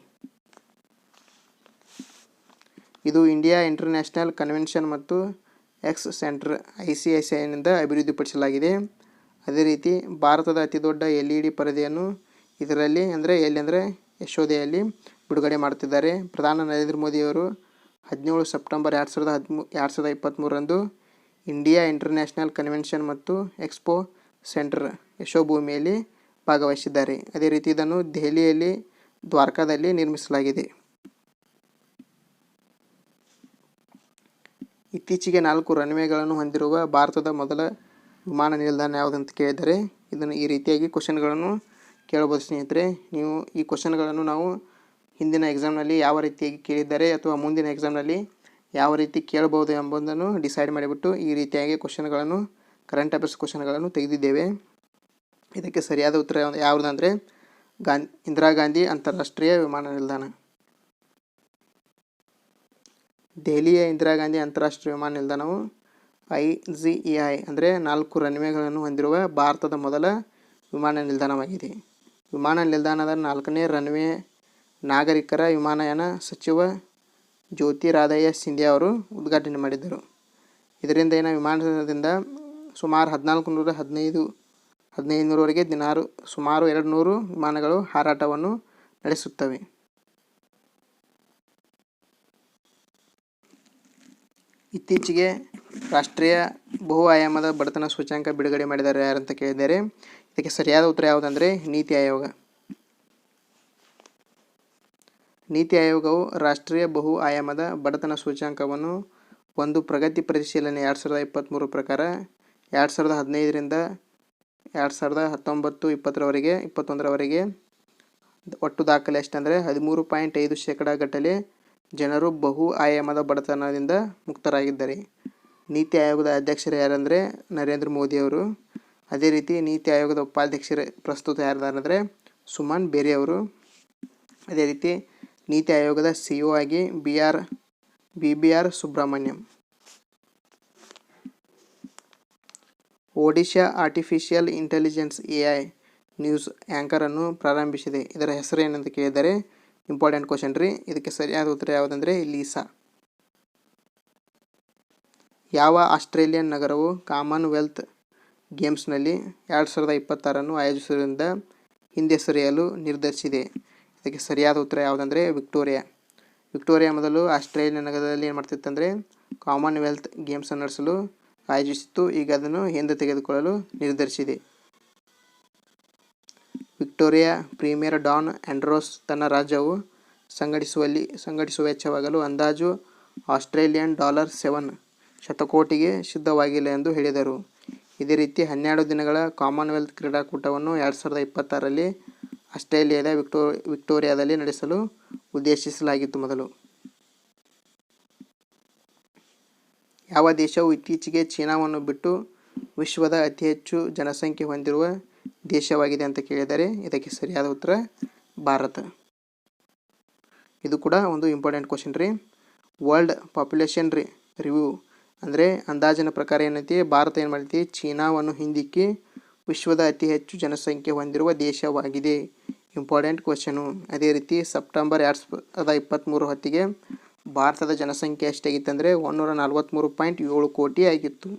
ಇದು ಇಂಡಿಯಾ ಇಂಟರ್ನ್ಯಾಷನಲ್ ಕನ್ವೆನ್ಷನ್ ಮತ್ತು ಎಕ್ಸ್ ಸೆಂಟರ್ ICICIನಿಂದ ಅಭಿವೃದ್ಧಿಪಡಿಸಲಾಗಿದೆ. ಅದೇ ರೀತಿ ಭಾರತದ ಅತಿ ದೊಡ್ಡ LED ಪರದೆಯನ್ನು ಇದರಲ್ಲಿ ಎಲ್ಲಿ ಯಶೋಧೆಯಲ್ಲಿ ಬಿಡುಗಡೆ ಮಾಡುತ್ತಿದ್ದಾರೆ. ಪ್ರಧಾನಿ ನರೇಂದ್ರ ಮೋದಿಯವರು 17 ಸೆಪ್ಟೆಂಬರ್ 2023ರಂದು ಇಂಡಿಯಾ ಇಂಟರ್ನ್ಯಾಷನಲ್ ಕನ್ವೆನ್ಷನ್ ಮತ್ತು ಎಕ್ಸ್ಪೋ ಸೆಂಟರ್ ಯಶೋಭೂಮಿಯಲ್ಲಿ ಭಾಗವಹಿಸಿದ್ದಾರೆ. ಅದೇ ರೀತಿ ಇದನ್ನು ದೆಹಲಿಯಲ್ಲಿ ದ್ವಾರಕಾದಲ್ಲಿ ನಿರ್ಮಿಸಲಾಗಿದೆ. ಇತ್ತೀಚೆಗೆ 4 ರನ್ವೇಗಳನ್ನು ಹೊಂದಿರುವ ಭಾರತದ ಮೊದಲ ವಿಮಾನ ನಿಲ್ದಾಣ ಯಾವುದಂತ ಕೇಳಿದರೆ ಇದನ್ನು ಈ ರೀತಿಯಾಗಿ ಕ್ವಶನ್ಗಳನ್ನು ಕೇಳಬಹುದು ಸ್ನೇಹಿತರೆ. ನೀವು ಈ ಕ್ವಶನ್ಗಳನ್ನು ನಾವು ಹಿಂದಿನ ಎಕ್ಸಾಮ್ನಲ್ಲಿ ಯಾವ ರೀತಿಯಾಗಿ ಕೇಳಿದ್ದಾರೆ ಅಥವಾ ಮುಂದಿನ ಎಕ್ಸಾಮ್ನಲ್ಲಿ ಯಾವ ರೀತಿ ಕೇಳಬಹುದು ಎಂಬುದನ್ನು ಡಿಸೈಡ್ ಮಾಡಿಬಿಟ್ಟು ಈ ರೀತಿಯಾಗಿ ಕ್ವಶನ್ಗಳನ್ನು ಕರೆಂಟ್ ಅಫೇರ್ಸ್ ಕ್ವಶನ್ಗಳನ್ನು ತೆಗೆದಿದ್ದೇವೆ. ಇದಕ್ಕೆ ಸರಿಯಾದ ಉತ್ತರ ಯಾವುದಂದರೆ ಇಂದಿರಾ ಗಾಂಧಿ ಅಂತಾರಾಷ್ಟ್ರೀಯ ವಿಮಾನ ನಿಲ್ದಾಣ. ದೆಹಲಿಯ ಇಂದಿರಾ ಗಾಂಧಿ ಅಂತಾರಾಷ್ಟ್ರೀಯ ವಿಮಾನ ನಿಲ್ದಾಣವು IGEI ಅಂದರೆ 4 ರನ್ವೇಗಳನ್ನು ಹೊಂದಿರುವ ಭಾರತದ ಮೊದಲ ವಿಮಾನ ನಿಲ್ದಾಣವಾಗಿದೆ. ವಿಮಾನ ನಿಲ್ದಾಣದ 4ನೇ ರನ್ವೇ ನಾಗರಿಕರ ವಿಮಾನಯಾನ ಸಚಿವ ಜ್ಯೋತಿರಾದಿತ್ಯ ಸಿಂಧ್ಯಾ ಅವರು ಉದ್ಘಾಟನೆ ಮಾಡಿದ್ದರು. ಇದರಿಂದ ವಿಮಾನದಿಂದ ಸುಮಾರು 1400-1500ವರೆಗೆ ದಿನಾರು ಸುಮಾರು 200 ವಿಮಾನಗಳು ಹಾರಾಟವನ್ನು ನಡೆಸುತ್ತವೆ. ಇತ್ತೀಚೆಗೆ ರಾಷ್ಟ್ರೀಯ ಬಹು ಆಯಾಮದ ಬಡತನ ಸೂಚ್ಯಂಕ ಬಿಡುಗಡೆ ಮಾಡಿದ್ದಾರೆ ಯಾರಂತ ಕೇಳಿದ್ದಾರೆ. ಇದಕ್ಕೆ ಸರಿಯಾದ ಉತ್ತರ ಯಾವುದಂದರೆ ನೀತಿ ಆಯೋಗ. ನೀತಿ ಆಯೋಗವು ರಾಷ್ಟ್ರೀಯ ಬಹು ಆಯಾಮದ ಬಡತನ ಸೂಚ್ಯಂಕವನ್ನು ಒಂದು ಪ್ರಗತಿ ಪರಿಶೀಲನೆ 2023 ಪ್ರಕಾರ 2015ರಿಂದ 2019-20 ಒಟ್ಟು ದಾಖಲೆ ಎಷ್ಟಂದರೆ 13.5% ಗಟ್ಟಲೆ ಜನರು ಬಹು ಆಯಾಮದ ಬಡತನದಿಂದ ಮುಕ್ತರಾಗಿದ್ದಾರೆ. ನೀತಿ ಆಯೋಗದ ಅಧ್ಯಕ್ಷರು ಯಾರಂದರೆ ನರೇಂದ್ರ ಮೋದಿಯವರು. ಅದೇ ರೀತಿ ನೀತಿ ಆಯೋಗದ ಉಪಾಧ್ಯಕ್ಷರು ಪ್ರಸ್ತುತ ಯಾರಂದರೆ ಸುಮನ್ ಬೇರಿ ಅವರು. ಅದೇ ರೀತಿ ನೀತಿ ಆಯೋಗದ CEO ಆಗಿ BBR Subrahmanyam. Odisha artificial intelligence AI news ಆ್ಯಂಕರನ್ನು ಪ್ರಾರಂಭಿಸಿದೆ. ಇದರ ಹೆಸರು ಏನಂತ ಕೇಳಿದರೆ ಇಂಪಾರ್ಟೆಂಟ್ ಕ್ವಶನ್ ರೀ. ಇದಕ್ಕೆ ಸರಿಯಾದ ಉತ್ತರ ಯಾವುದಂದರೆ ಲೀಸಾ. ಯಾವ ಆಸ್ಟ್ರೇಲಿಯನ್ ನಗರವು ಕಾಮನ್ವೆಲ್ತ್ ಗೇಮ್ಸ್ನಲ್ಲಿ 2026 ಆಯೋಜಿಸುವುದರಿಂದ ಹಿಂದೆ ಸರಿಯಲು ನಿರ್ಧರಿಸಿದೆ? ಇದಕ್ಕೆ ಸರಿಯಾದ ಉತ್ತರ ಯಾವುದಂದರೆ ವಿಕ್ಟೋರಿಯಾ. ವಿಕ್ಟೋರಿಯಾ ಮೊದಲು ಆಸ್ಟ್ರೇಲಿಯಾ ನಗರದಲ್ಲಿ ಏನು ಮಾಡ್ತಿತ್ತಂದರೆ ಕಾಮನ್ವೆಲ್ತ್ ಗೇಮ್ಸನ್ನು ನಡೆಸಲು ಆಯೋಜಿಸಿತ್ತು. ಈಗ ಅದನ್ನು ಹಿಂದೆ ತೆಗೆದುಕೊಳ್ಳಲು ನಿರ್ಧರಿಸಿದೆ. ವಿಕ್ಟೋರಿಯಾ ಪ್ರೀಮಿಯರ್ ಡಾನ್ ಆಂಡ್ರೋಸ್ ತನ್ನ ರಾಜ್ಯವು ಸಂಘಟಿಸುವ ವೆಚ್ಚವಾಗಲು ಅಂದಾಜು $7 ಶತಕೋಟಿಗೆ ಸಿದ್ಧವಾಗಿಲ್ಲ ಎಂದು ಹೇಳಿದರು. ಇದೇ ರೀತಿ 12 ದಿನಗಳ ಕಾಮನ್ವೆಲ್ತ್ ಕ್ರೀಡಾಕೂಟವನ್ನು 2026ರಲ್ಲಿ ಆಸ್ಟ್ರೇಲಿಯಾದ ವಿಕ್ಟೋರಿಯಾದಲ್ಲಿ ನಡೆಸಲು ಉದ್ದೇಶಿಸಲಾಗಿತ್ತು. ಮೊದಲು ಯಾವ ದೇಶವು ಇತ್ತೀಚೆಗೆ ಚೀನಾವನ್ನು ಬಿಟ್ಟು ವಿಶ್ವದ ಅತಿ ಹೆಚ್ಚು ಜನಸಂಖ್ಯೆ ಹೊಂದಿರುವ ದೇಶವಾಗಿದೆ ಅಂತ ಕೇಳಿದರೆ ಇದಕ್ಕೆ ಸರಿಯಾದ ಉತ್ತರ ಭಾರತ. ಇದು ಕೂಡ ಒಂದು ಇಂಪಾರ್ಟೆಂಟ್ ಕ್ವಶನ್ ರೀ. ವರ್ಲ್ಡ್ ಪಾಪ್ಯುಲೇಷನ್ ರಿವ್ಯೂ ಅಂದರೆ ಅಂದಾಜಿನ ಪ್ರಕಾರ ಏನೈತಿ, ಭಾರತ ಏನು ಮಾಡೈತಿ ಚೀನಾವನ್ನು ಹಿಂದಿಕ್ಕಿ ವಿಶ್ವದ ಅತಿ ಹೆಚ್ಚು ಜನಸಂಖ್ಯೆ ಹೊಂದಿರುವ ದೇಶವಾಗಿದೆ. Important question. ಅದೇ ರೀತಿ ಸೆಪ್ಟೆಂಬರ್ 2023 ಹೊತ್ತಿಗೆ ಭಾರತದ ಜನಸಂಖ್ಯೆ ಎಷ್ಟಾಗಿತ್ತು ಅಂದರೆ 143.7 ಕೋಟಿ ಆಗಿತ್ತು.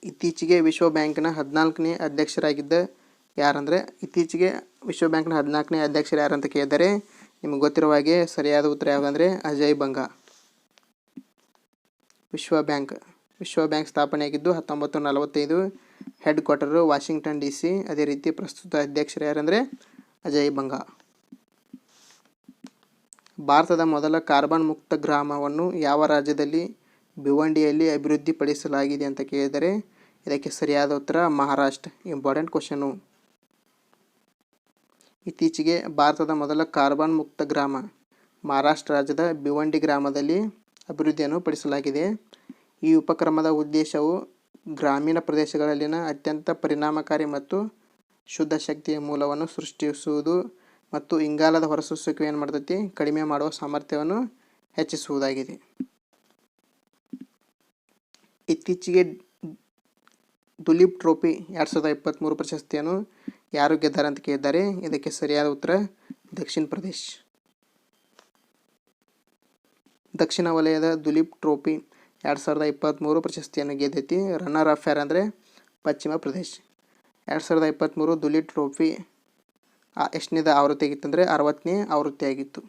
ಇತ್ತೀಚೆಗೆ ವಿಶ್ವ ಬ್ಯಾಂಕ್ನ 14ನೇ ಅಧ್ಯಕ್ಷರಾಗಿದ್ದ ಯಾರಂದರೆ ಅಧ್ಯಕ್ಷರು ಯಾರಂತ ಕೇಳಿದರೆ ನಿಮಗೆ ಗೊತ್ತಿರುವ ಹಾಗೆ ಸರಿಯಾದ ಉತ್ತರ ಯಾವುದಂದರೆ ಅಜಯ್ ಬಂಗಾ. ವಿಶ್ವ ಬ್ಯಾಂಕ್ ಸ್ಥಾಪನೆಯಾಗಿದ್ದು 1945. Headquarter Washington DC. ಅದೇ ರೀತಿ ಪ್ರಸ್ತುತ ಅಧ್ಯಕ್ಷರು ಯಾರಂದರೆ ಅಜಯ್ ಬಂಗಾ. ಭಾರತದ ಮೊದಲ ಕಾರ್ಬನ್ ಮುಕ್ತ ಗ್ರಾಮವನ್ನು ಯಾವ ರಾಜ್ಯದಲ್ಲಿ ಭಿವಂಡಿಯಲ್ಲಿ ಅಭಿವೃದ್ಧಿಪಡಿಸಲಾಗಿದೆ ಅಂತ ಕೇಳಿದರೆ ಇದಕ್ಕೆ ಸರಿಯಾದ ಉತ್ತರ ಮಹಾರಾಷ್ಟ್ರ. Important question. ಇತ್ತೀಚೆಗೆ ಭಾರತದ ಮೊದಲ ಕಾರ್ಬನ್ ಮುಕ್ತ ಗ್ರಾಮ ಮಹಾರಾಷ್ಟ್ರ ರಾಜ್ಯದ ಭಿವಂಡಿ ಗ್ರಾಮದಲ್ಲಿ ಅಭಿವೃದ್ಧಿಯನ್ನು ಪಡಿಸಲಾಗಿದೆ. ಈ ಉಪಕ್ರಮದ ಉದ್ದೇಶವು ಗ್ರಾಮೀಣ ಪ್ರದೇಶಗಳಲ್ಲಿನ ಅತ್ಯಂತ ಪರಿಣಾಮಕಾರಿ ಮತ್ತು ಶುದ್ಧ ಶಕ್ತಿಯ ಮೂಲವನ್ನು ಸೃಷ್ಟಿಸುವುದು ಮತ್ತು ಇಂಗಾಲದ ಹೊರಸೂಸುವಿಕೆಯನ್ನು ಮಾಡ್ತೈತಿ ಕಡಿಮೆ ಮಾಡುವ ಸಾಮರ್ಥ್ಯವನ್ನು ಹೆಚ್ಚಿಸುವುದಾಗಿದೆ. ಇತ್ತೀಚೆಗೆ ದುಲೀಪ್ ಟ್ರೋಫಿ 2023 ಪ್ರಶಸ್ತಿಯನ್ನು ಯಾರು ಗೆದ್ದಾರೆ ಅಂತ ಕೇಳಿದ್ದಾರೆ. ಇದಕ್ಕೆ ಸರಿಯಾದ ಉತ್ತರ ದಕ್ಷಿಣ ಪ್ರದೇಶ್. ದಕ್ಷಿಣ ವಲಯದ ದುಲೀಪ್ ಟ್ರೋಫಿ 2023 ಪ್ರಶಸ್ತಿಯನ್ನು ಗೆದ್ದೈತಿ. ರನ್ನರ್ ಅಫ್ ಯಾರಂದರೆ ಪಶ್ಚಿಮ ಪ್ರದೇಶ್. 2023 ದುಲೀಪ್ ಟ್ರೋಫಿ ಎಷ್ಟನೇದ ಆವೃತ್ತಿ ಆಗಿತ್ತಂದರೆ 60ನೇ ಆವೃತ್ತಿ ಆಗಿತ್ತು.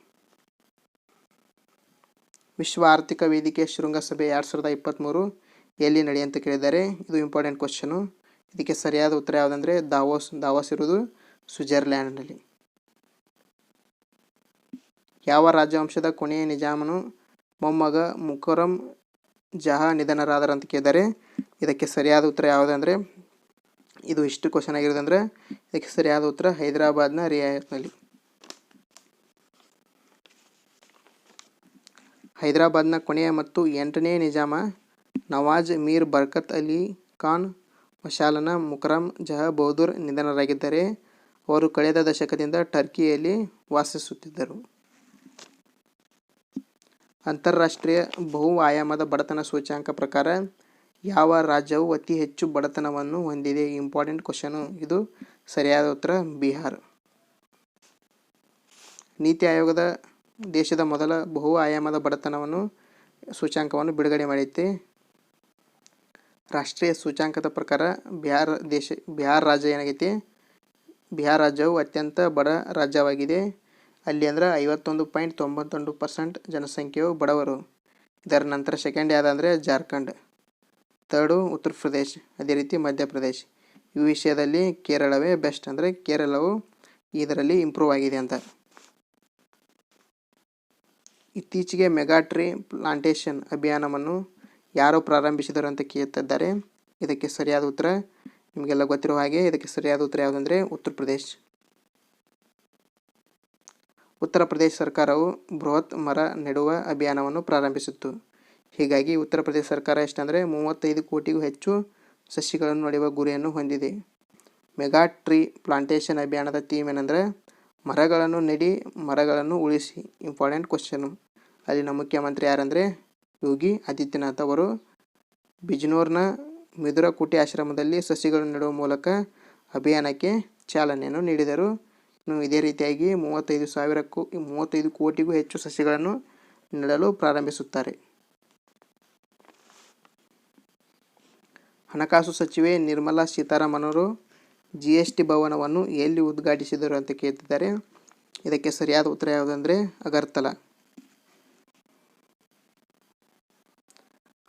ವಿಶ್ವ ಆರ್ಥಿಕ ವೇದಿಕೆ ಶೃಂಗಸಭೆ 2023 ಎಲ್ಲಿ ನಡೆಯ ಅಂತ ಕೇಳಿದ್ದಾರೆ. ಇದು ಇಂಪಾರ್ಟೆಂಟ್ ಕ್ವಶನು. ಇದಕ್ಕೆ ಸರಿಯಾದ ಉತ್ತರ ಯಾವುದಂದರೆ ದಾವೋಸ್ ಇರುವುದು ಸ್ವಿಟ್ಜರ್ಲ್ಯಾಂಡ್ನಲ್ಲಿ. ಯಾವ ರಾಜವಂಶದ ಕೊನೆಯ ನಿಜಾಮನು ಮೊಮ್ಮಗ ಮುಕರಂ ಜಹಾ ನಿಧನರಾದರು ಅಂತ ಕೇಳಿದ್ದಾರೆ. ಇದಕ್ಕೆ ಸರಿಯಾದ ಉತ್ತರ ಯಾವುದಂದರೆ, ಇದು ಇಷ್ಟು ಕ್ವಶನ್ ಆಗಿರೋದಂದರೆ ಇದಕ್ಕೆ ಸರಿಯಾದ ಉತ್ತರ ಹೈದರಾಬಾದ್ನ ರಿಯಾಯತ್ನಲ್ಲಿ. ಹೈದರಾಬಾದ್ನ ಕೊನೆಯ ಮತ್ತು 8ನೇ ನಿಜಾಮ ನವಾಜ್ ಮೀರ್ ಬರ್ಕತ್ ಅಲಿ ಖಾನ್ ಮಶಾಲನ ಮುಕರಮ್ ಜಹಾ ಬಹದ್ದೂರ್ ನಿಧನರಾಗಿದ್ದಾರೆ. ಅವರು ಕಳೆದ ದಶಕದಿಂದ ಟರ್ಕಿಯಲ್ಲಿ ವಾಸಿಸುತ್ತಿದ್ದರು. ಅಂತಾರಾಷ್ಟ್ರೀಯ ಬಹು ಆಯಾಮದ ಬಡತನ ಸೂಚ್ಯಂಕ ಪ್ರಕಾರ ಯಾವ ರಾಜ್ಯವು ಅತಿ ಹೆಚ್ಚು ಬಡತನವನ್ನು ಹೊಂದಿದೆ? Important question. ಇದು ಸರಿಯಾದ ಉತ್ತರ ಬಿಹಾರ್. ನೀತಿ ಆಯೋಗದ ದೇಶದ ಮೊದಲ ಬಹು ಆಯಾಮದ ಬಡತನವನ್ನು ಸೂಚ್ಯಂಕವನ್ನು ಬಿಡುಗಡೆ ಮಾಡೈತೆ. ರಾಷ್ಟ್ರೀಯ ಸೂಚ್ಯಂಕದ ಪ್ರಕಾರ ಬಿಹಾರ ರಾಜ್ಯ ಏನಾಗೈತಿ, ಬಿಹಾರ ರಾಜ್ಯವು ಅತ್ಯಂತ ಬಡ ರಾಜ್ಯವಾಗಿದೆ. ಅಲ್ಲಿ ಅಂದ್ರೆ 51.91% ಜನಸಂಖ್ಯೆಯು ಬಡವರು. ಇದರ ನಂತರ ಸೆಕೆಂಡ್ ಯಾವುದಂದರೆ ಜಾರ್ಖಂಡ್, ಥರ್ಡು ಉತ್ತರ ಪ್ರದೇಶ್, ಅದೇ ರೀತಿ ಮಧ್ಯಪ್ರದೇಶ್. ಈ ವಿಷಯದಲ್ಲಿ ಕೇರಳವೇ ಬೆಸ್ಟ್, ಅಂದರೆ ಕೇರಳವು ಇದರಲ್ಲಿ ಇಂಪ್ರೂವ್ ಆಗಿದೆ ಅಂತ. ಇತ್ತೀಚೆಗೆ ಮೆಗಾ ಟ್ರೀ ಪ್ಲಾಂಟೇಶನ್ ಅಭಿಯಾನವನ್ನು ಯಾರು ಪ್ರಾರಂಭಿಸಿದರು ಅಂತ ಕೇಳ್ತಿದ್ದಾರೆ. ಇದಕ್ಕೆ ಸರಿಯಾದ ಉತ್ತರ ನಿಮಗೆಲ್ಲ ಗೊತ್ತಿರುವ ಹಾಗೆ ಇದಕ್ಕೆ ಸರಿಯಾದ ಉತ್ತರ ಯಾವುದಂದರೆ ಉತ್ತರ ಪ್ರದೇಶ್. ಉತ್ತರ ಪ್ರದೇಶ ಸರ್ಕಾರವು ಬೃಹತ್ ಮರ ನೆಡುವ ಅಭಿಯಾನವನ್ನು ಪ್ರಾರಂಭಿಸಿತ್ತು. ಹೀಗಾಗಿ ಉತ್ತರ ಪ್ರದೇಶ ಸರ್ಕಾರ ಎಷ್ಟಂದರೆ 35 ಕೋಟಿಗೂ ಹೆಚ್ಚು ಸಸಿಗಳನ್ನು ನೆಡುವ ಗುರಿಯನ್ನು ಹೊಂದಿದೆ. ಮೆಗಾ ಟ್ರೀ ಪ್ಲಾಂಟೇಶನ್ ಅಭಿಯಾನದ ಥೀಮ್ ಏನಂದರೆ ಮರಗಳನ್ನು ನೆಡಿ, ಮರಗಳನ್ನು ಉಳಿಸಿ. Important question. ಅಲ್ಲಿನ ಮುಖ್ಯಮಂತ್ರಿ ಯಾರಂದರೆ ಯೋಗಿ ಆದಿತ್ಯನಾಥ್ ಅವರು ಬಿಜ್ನೋರ್ನ ಮಿದುರಕುಟಿ ಆಶ್ರಮದಲ್ಲಿ ಸಸಿಗಳನ್ನು ನೆಡುವ ಮೂಲಕ ಅಭಿಯಾನಕ್ಕೆ ಚಾಲನೆಯನ್ನು ನೀಡಿದರು. ಇದೇ ರೀತಿಯಾಗಿ 35 ಕೋಟಿಗೂ ಹೆಚ್ಚು ಸಸಿಗಳನ್ನು ನೆಡಲು ಪ್ರಾರಂಭಿಸುತ್ತಾರೆ. ಹಣಕಾಸು ಸಚಿವೆ ನಿರ್ಮಲಾ ಸೀತಾರಾಮನ್ ಅವರು GST ಭವನವನ್ನು ಎಲ್ಲಿ ಉದ್ಘಾಟಿಸಿದರು ಅಂತ ಕೇಳ್ತಿದ್ದಾರೆ. ಇದಕ್ಕೆ ಸರಿಯಾದ ಉತ್ತರ ಯಾವುದಂದರೆ ಅಗರ್ತಲಾ.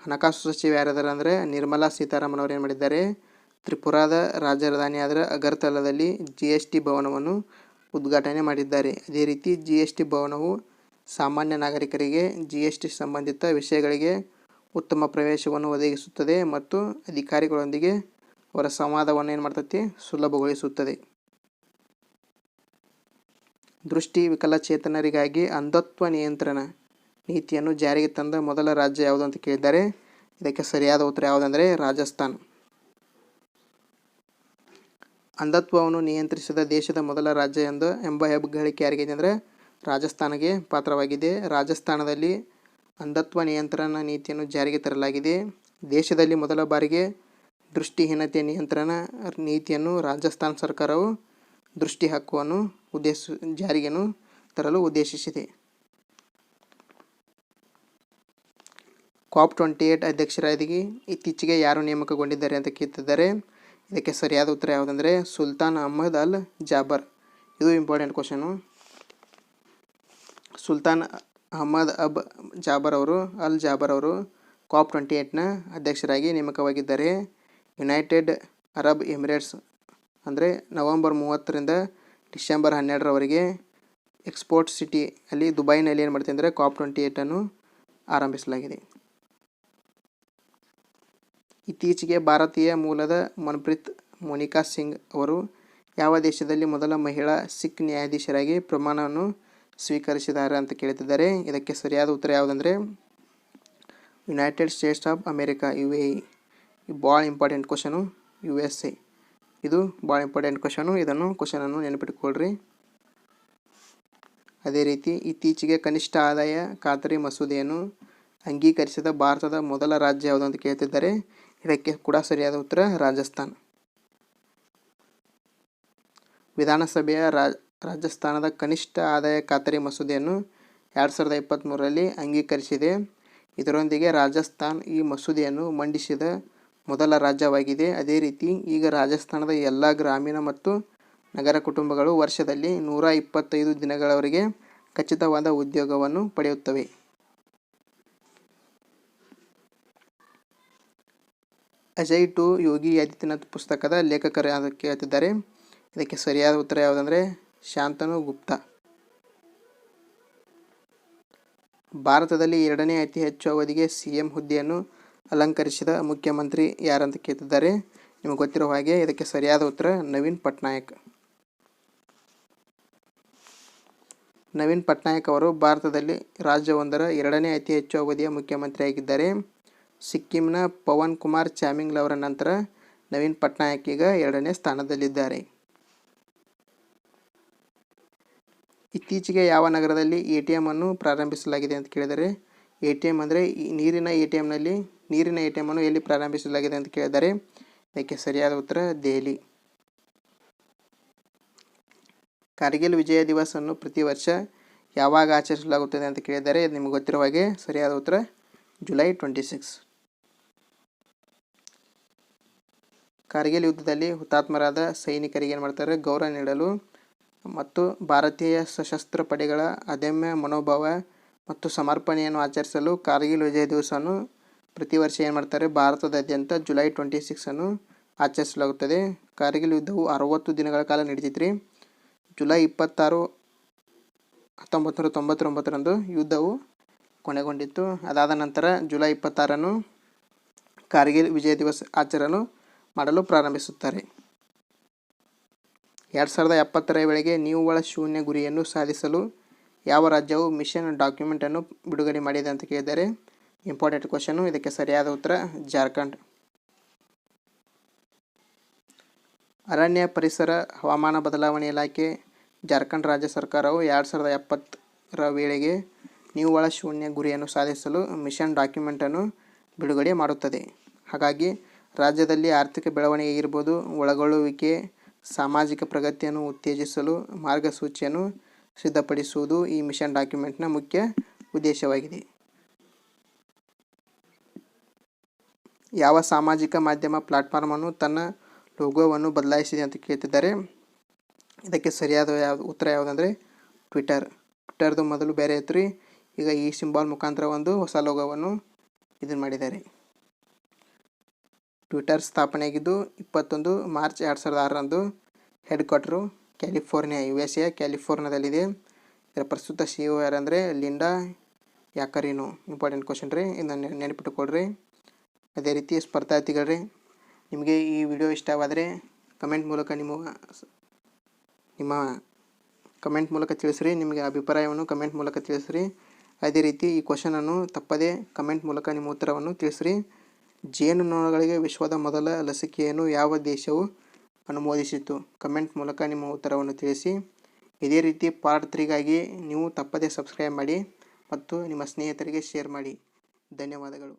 ಹಣಕಾಸು ಸಚಿವೆ ಯಾರಾದಾರ ಅಂದರೆ ನಿರ್ಮಲಾ ಸೀತಾರಾಮನ್ ಅವರು ಏನು ಮಾಡಿದ್ದಾರೆ, ತ್ರಿಪುರಾದ ರಾಜಧಾನಿಯಾದ ಅಗರ್ತಲಾದಲ್ಲಿ GST ಭವನವನ್ನು ಉದ್ಘಾಟನೆ ಮಾಡಿದ್ದಾರೆ. ಅದೇ ರೀತಿ GST ಭವನವು ಸಾಮಾನ್ಯ ನಾಗರಿಕರಿಗೆ GST ಸಂಬಂಧಿತ ವಿಷಯಗಳಿಗೆ ಉತ್ತಮ ಪ್ರವೇಶವನ್ನು ಒದಗಿಸುತ್ತದೆ ಮತ್ತು ಅಧಿಕಾರಿಗಳೊಂದಿಗೆ ಅವರ ಸಂವಾದವನ್ನು ಏನು ಮಾಡ್ತೈತಿ, ಸುಲಭಗೊಳಿಸುತ್ತದೆ. ದೃಷ್ಟಿ ವಿಕಲಚೇತನರಿಗಾಗಿ ಅಂಧತ್ವ ನಿಯಂತ್ರಣ ನೀತಿಯನ್ನು ಜಾರಿಗೆ ತಂದ ಮೊದಲ ರಾಜ್ಯ ಯಾವುದು ಅಂತ ಕೇಳಿದ್ದಾರೆ. ಇದಕ್ಕೆ ಸರಿಯಾದ ಉತ್ತರ ಯಾವುದಂದರೆ ರಾಜಸ್ಥಾನ್. ಅಂಧತ್ವವನ್ನು ನಿಯಂತ್ರಿಸಿದ ದೇಶದ ಮೊದಲ ರಾಜ್ಯ ಎಂಬ ಹೆಗ್ಗಳಿಕೆ ಯಾರಿಗಿದೆ ಅಂದರೆ ರಾಜಸ್ಥಾನಗೆ ಪಾತ್ರವಾಗಿದೆ. ರಾಜಸ್ಥಾನದಲ್ಲಿ ಅಂಧತ್ವ ನಿಯಂತ್ರಣ ನೀತಿಯನ್ನು ಜಾರಿಗೆ ತರಲಾಗಿದೆ. ದೇಶದಲ್ಲಿ ಮೊದಲ ಬಾರಿಗೆ ದೃಷ್ಟಿಹೀನತೆ ನಿಯಂತ್ರಣ ನೀತಿಯನ್ನು ರಾಜಸ್ಥಾನ ಸರ್ಕಾರವು ದೃಷ್ಟಿ ಹಕ್ಕನ್ನು ಜಾರಿಗೆಯನ್ನು ತರಲು ಉದ್ದೇಶಿಸಿದೆ. COP28 ಅಧ್ಯಕ್ಷರಾಗಿ ಇತ್ತೀಚೆಗೆ ಯಾರು ನೇಮಕಗೊಂಡಿದ್ದಾರೆ ಅಂತ ಕೇಳ್ತಿದ್ದಾರೆ. ಇದಕ್ಕೆ ಸರಿಯಾದ ಉತ್ತರ ಯಾವುದಂದರೆ ಸುಲ್ತಾನ್ ಅಹ್ಮದ್ ಅಲ್ ಜಾಬರ್. ಇದು ಇಂಪಾರ್ಟೆಂಟ್ ಕ್ವಶನು. ಸುಲ್ತಾನ್ ಅಹ್ಮದ್ ಅಲ್ ಜಾಬರ್ ಅವರು COP28ನ ಅಧ್ಯಕ್ಷರಾಗಿ ನೇಮಕವಾಗಿದ್ದಾರೆ. ಯುನೈಟೆಡ್ ಅರಬ್ ಎಮಿರೇಟ್ಸ್ ಅಂದರೆ ನವೆಂಬರ್ 30ರಿಂದ ಡಿಸೆಂಬರ್ 12ರವರೆಗೆ ಎಕ್ಸ್ಪೋರ್ಟ್ ಸಿಟಿ ಅಲ್ಲಿ ದುಬೈನಲ್ಲಿ ಏನು ಮಾಡ್ತೀವಿ ಅಂದರೆ COP28 ಆರಂಭಿಸಲಾಗಿದೆ. ಇತ್ತೀಚೆಗೆ ಭಾರತೀಯ ಮೂಲದ ಮನ್ಪ್ರೀತ್ ಮೋನಿಕಾ ಸಿಂಗ್ ಅವರು ಯಾವ ದೇಶದಲ್ಲಿ ಮೊದಲ ಮಹಿಳಾ ಸಿಖ್ ನ್ಯಾಯಾಧೀಶರಾಗಿ ಪ್ರಮಾಣವನ್ನು ಸ್ವೀಕರಿಸಿದ್ದಾರೆ ಅಂತ ಕೇಳ್ತಿದ್ದಾರೆ. ಇದಕ್ಕೆ ಸರಿಯಾದ ಉತ್ತರ ಯಾವುದಂದರೆ United States of America, UAE. ಭಾಳ ಇಂಪಾರ್ಟೆಂಟ್ ಕ್ವಶನು, USA. ಇದು ಭಾಳ ಇಂಪಾರ್ಟೆಂಟ್ ಕ್ವಶನು. ಇದನ್ನು ಕ್ವಶನನ್ನು ನೆನಪಿಟ್ಕೊಳ್ರಿ. ಅದೇ ರೀತಿ ಇತ್ತೀಚೆಗೆ ಕನಿಷ್ಠ ಆದಾಯ ಖಾತರಿ ಮಸೂದೆಯನ್ನು ಅಂಗೀಕರಿಸಿದ ಭಾರತದ ಮೊದಲ ರಾಜ್ಯ ಯಾವುದು ಅಂತ ಕೇಳ್ತಿದ್ದಾರೆ. ಇದಕ್ಕೆ ಕೂಡ ಸರಿಯಾದ ಉತ್ತರ ರಾಜಸ್ಥಾನ್. ವಿಧಾನಸಭೆಯ ರಾಜಸ್ಥಾನದ ಕನಿಷ್ಠ ಆದಾಯ ಖಾತರಿ ಮಸೂದೆಯನ್ನು 2023ರಲ್ಲಿ ಅಂಗೀಕರಿಸಿದೆ. ಇದರೊಂದಿಗೆ ರಾಜಸ್ಥಾನ್ ಈ ಮಸೂದೆಯನ್ನು ಮಂಡಿಸಿದ ಮೊದಲ ರಾಜ್ಯವಾಗಿದೆ. ಅದೇ ರೀತಿ ಈಗ ರಾಜಸ್ಥಾನದ ಎಲ್ಲ ಗ್ರಾಮೀಣ ಮತ್ತು ನಗರ ಕುಟುಂಬಗಳು ವರ್ಷದಲ್ಲಿ 125 ದಿನಗಳವರೆಗೆ ಖಚಿತವಾದ ಉದ್ಯೋಗವನ್ನು ಪಡೆಯುತ್ತವೆ. ಅಜಯ್ ಟು ಯೋಗಿ ಆದಿತ್ಯನಾಥ್ ಪುಸ್ತಕದ ಲೇಖಕರು ಯಾವ್ದಕ್ಕೆ ಕೇಳ್ತಿದ್ದಾರೆ. ಇದಕ್ಕೆ ಸರಿಯಾದ ಉತ್ತರ ಯಾವುದಂದರೆ ಶಾಂತನು ಗುಪ್ತಾ. ಭಾರತದಲ್ಲಿ ಎರಡನೇ ಅತಿ ಹೆಚ್ಚು ಅವಧಿಗೆ CM ಹುದ್ದೆಯನ್ನು ಅಲಂಕರಿಸಿದ ಮುಖ್ಯಮಂತ್ರಿ ಯಾರಂತ ಕೇಳ್ತಿದ್ದಾರೆ. ನಿಮಗೆ ಗೊತ್ತಿರೋ ಹಾಗೆ ಇದಕ್ಕೆ ಸರಿಯಾದ ಉತ್ತರ ನವೀನ್ ಪಟ್ನಾಯಕ್. ನವೀನ್ ಪಟ್ನಾಯಕ್ ಅವರು ಭಾರತದಲ್ಲಿ ರಾಜ್ಯವೊಂದರ ಎರಡನೇ ಅತಿ ಹೆಚ್ಚು ಅವಧಿಯ ಮುಖ್ಯಮಂತ್ರಿಯಾಗಿದ್ದಾರೆ. ಸಿಕ್ಕಿಂನ ಪವನ್ ಕುಮಾರ್ ಚಾಮಿಂಗ್ ಅವರ ನಂತರ ನವೀನ್ ಪಟ್ನಾಯಕ್ ಈಗ ಎರಡನೇ ಸ್ಥಾನದಲ್ಲಿದ್ದಾರೆ. ಇತ್ತೀಚೆಗೆ ಯಾವ ನಗರದಲ್ಲಿ ATM ಅನ್ನು ಪ್ರಾರಂಭಿಸಲಾಗಿದೆ ಅಂತ ಕೇಳಿದರೆ, ATM ಅಂದರೆ ನೀರಿನ ATM ಅನ್ನು ಎಲ್ಲಿ ಪ್ರಾರಂಭಿಸಲಾಗಿದೆ ಅಂತ ಕೇಳಿದರೆ ಇದಕ್ಕೆ ಸರಿಯಾದ ಉತ್ತರ ದೆಹಲಿ. ಕಾರ್ಗಿಲ್ ವಿಜಯ ದಿವಸ್ ಅನ್ನು ಪ್ರತಿ ವರ್ಷ ಯಾವಾಗ ಆಚರಿಸಲಾಗುತ್ತದೆ ಅಂತ ಕೇಳಿದರೆ ನಿಮಗೆ ಗೊತ್ತಿರುವ ಹಾಗೆ ಸರಿಯಾದ ಉತ್ತರ ಜುಲೈ 26. ಕಾರ್ಗಿಲ್ ಯುದ್ಧದಲ್ಲಿ ಹುತಾತ್ಮರಾದ ಸೈನಿಕರಿಗೆ ಏನು ಮಾಡ್ತಾರೆ, ಗೌರವ ನೀಡಲು ಮತ್ತು ಭಾರತೀಯ ಸಶಸ್ತ್ರ ಪಡೆಗಳ ಅದಮ್ಯ ಮನೋಭಾವ ಮತ್ತು ಸಮರ್ಪಣೆಯನ್ನು ಆಚರಿಸಲು ಕಾರ್ಗಿಲ್ ವಿಜಯ ದಿವಸವನ್ನು ಪ್ರತಿ ವರ್ಷ ಏನು ಮಾಡ್ತಾರೆ, ಭಾರತದಾದ್ಯಂತ ಜುಲೈ 26 ಅನ್ನು ಆಚರಿಸಲಾಗುತ್ತದೆ. ಕಾರ್ಗಿಲ್ ಯುದ್ಧವು 60 ದಿನಗಳ ಕಾಲ ನಡೆದಿತ್ತು. ಜುಲೈ 26, 1999ರಂದು ಯುದ್ಧವು ಕೊನೆಗೊಂಡಿತ್ತು. ಅದಾದ ನಂತರ ಜುಲೈ 26 ಕಾರ್ಗಿಲ್ ವಿಜಯ ದಿವಸ ಆಚರಣೆ ಮಾಡಲು ಪ್ರಾರಂಭಿಸುತ್ತಾರೆ. 2070ರ ವೇಳೆಗೆ ನಿವ್ವಳ ಶೂನ್ಯ ಗುರಿಯನ್ನು ಸಾಧಿಸಲು ಯಾವ ರಾಜ್ಯವು ಮಿಷನ್ ಡಾಕ್ಯುಮೆಂಟ್ ಅನ್ನು ಬಿಡುಗಡೆ ಮಾಡಿದೆ ಅಂತ ಕೇಳಿದ್ದಾರೆ. Important question. ಇದಕ್ಕೆ ಸರಿಯಾದ ಉತ್ತರ ಜಾರ್ಖಂಡ್. ಅರಣ್ಯ ಪರಿಸರ ಹವಾಮಾನ ಬದಲಾವಣೆ ಇಲಾಖೆ ಜಾರ್ಖಂಡ್ ರಾಜ್ಯ ಸರ್ಕಾರವು 2070ರ ವೇಳೆಗೆ ನಿವ್ವಳ ಶೂನ್ಯ ಗುರಿಯನ್ನು ಸಾಧಿಸಲು ಮಿಷನ್ ಡಾಕ್ಯುಮೆಂಟ್ ಅನ್ನು ಬಿಡುಗಡೆ ಮಾಡುತ್ತದೆ. ಹಾಗಾಗಿ ರಾಜ್ಯದಲ್ಲಿ ಆರ್ಥಿಕ ಬೆಳವಣಿಗೆ ಇರ್ಬೋದು, ಒಳಗೊಳ್ಳುವಿಕೆ, ಸಾಮಾಜಿಕ ಪ್ರಗತಿಯನ್ನು ಉತ್ತೇಜಿಸಲು ಮಾರ್ಗಸೂಚಿಯನ್ನು ಸಿದ್ಧಪಡಿಸುವುದು ಈ ಮಿಷನ್ ಡಾಕ್ಯುಮೆಂಟ್ನ ಮುಖ್ಯ ಉದ್ದೇಶವಾಗಿದೆ. ಯಾವ ಸಾಮಾಜಿಕ ಮಾಧ್ಯಮ ಪ್ಲಾಟ್ಫಾರ್ಮನ್ನು ತನ್ನ ಲೋಗೋವನ್ನು ಬದಲಾಯಿಸಿದೆ ಅಂತ ಕೇಳ್ತಿದ್ದಾರೆ. ಇದಕ್ಕೆ ಸರಿಯಾದ ಉತ್ತರ ಯಾವುದಂದರೆ ಟ್ವಿಟರ್ದು ಮೊದಲು ಬೇರೆ ಇತ್ತು ರೀ, ಈಗ ಈ ಸಿಂಬಾಲ್ ಮುಖಾಂತರ ಒಂದು ಹೊಸ ಲೋಗೋವನ್ನು ಇದನ್ನು ಮಾಡಿದ್ದಾರೆ. ಟ್ವಿಟರ್ ಸ್ಥಾಪನೆಯಾಗಿದ್ದು 21 ಮಾರ್ಚ್ 2006ರಂದು. ಹೆಡ್ ಕ್ವಾರ್ಟರು ಕ್ಯಾಲಿಫೋರ್ನಿಯಾ, USA ಕ್ಯಾಲಿಫೋರ್ನಿಯಾದಲ್ಲಿದೆ. ಇದರ ಪ್ರಸ್ತುತ CEO ಯಾರಂದರೆ ಲಿಂಡಾ ಯಾಕರಿನೋ. ಇಂಪಾರ್ಟೆಂಟ್ ಕ್ವಶನ್ ರೀ, ಇದನ್ನು ನೆನಪಿಟ್ಟುಕೊಳ್ರಿ. ಅದೇ ರೀತಿ ಸ್ಪರ್ಧಾರ್ಥಿಗಳ್ರಿ, ನಿಮಗೆ ಈ ವಿಡಿಯೋ ಇಷ್ಟವಾದರೆ ಕಮೆಂಟ್ ಮೂಲಕ ನಿಮ್ಮ ಕಮೆಂಟ್ ಮೂಲಕ ತಿಳಿಸ್ರಿ. ನಿಮಗೆ ಅಭಿಪ್ರಾಯವನ್ನು ಕಮೆಂಟ್ ಮೂಲಕ ತಿಳಿಸ್ರಿ. ಅದೇ ರೀತಿ ಈ ಕ್ವಶನನ್ನು ತಪ್ಪದೇ ಕಮೆಂಟ್ ಮೂಲಕ ನಿಮ್ಮ ಉತ್ತರವನ್ನು ತಿಳಿಸ್ರಿ. ಜೇನುನೊಣಗಳಿಗೆ ವಿಶ್ವದ ಮೊದಲ ಲಸಿಕೆಯನ್ನು ಯಾವ ದೇಶವು ಅನುಮೋದಿಸಿತು? ಕಮೆಂಟ್ ಮೂಲಕ ನಿಮ್ಮ ಉತ್ತರವನ್ನು ತಿಳಿಸಿ. ಇದೇ ರೀತಿ ಪಾರ್ಟ್ 3ಗಾಗಿ ನೀವು ತಪ್ಪದೇ ಸಬ್ಸ್ಕ್ರೈಬ್ ಮಾಡಿ ಮತ್ತು ನಿಮ್ಮ ಸ್ನೇಹಿತರಿಗೆ ಶೇರ್ ಮಾಡಿ. ಧನ್ಯವಾದಗಳು.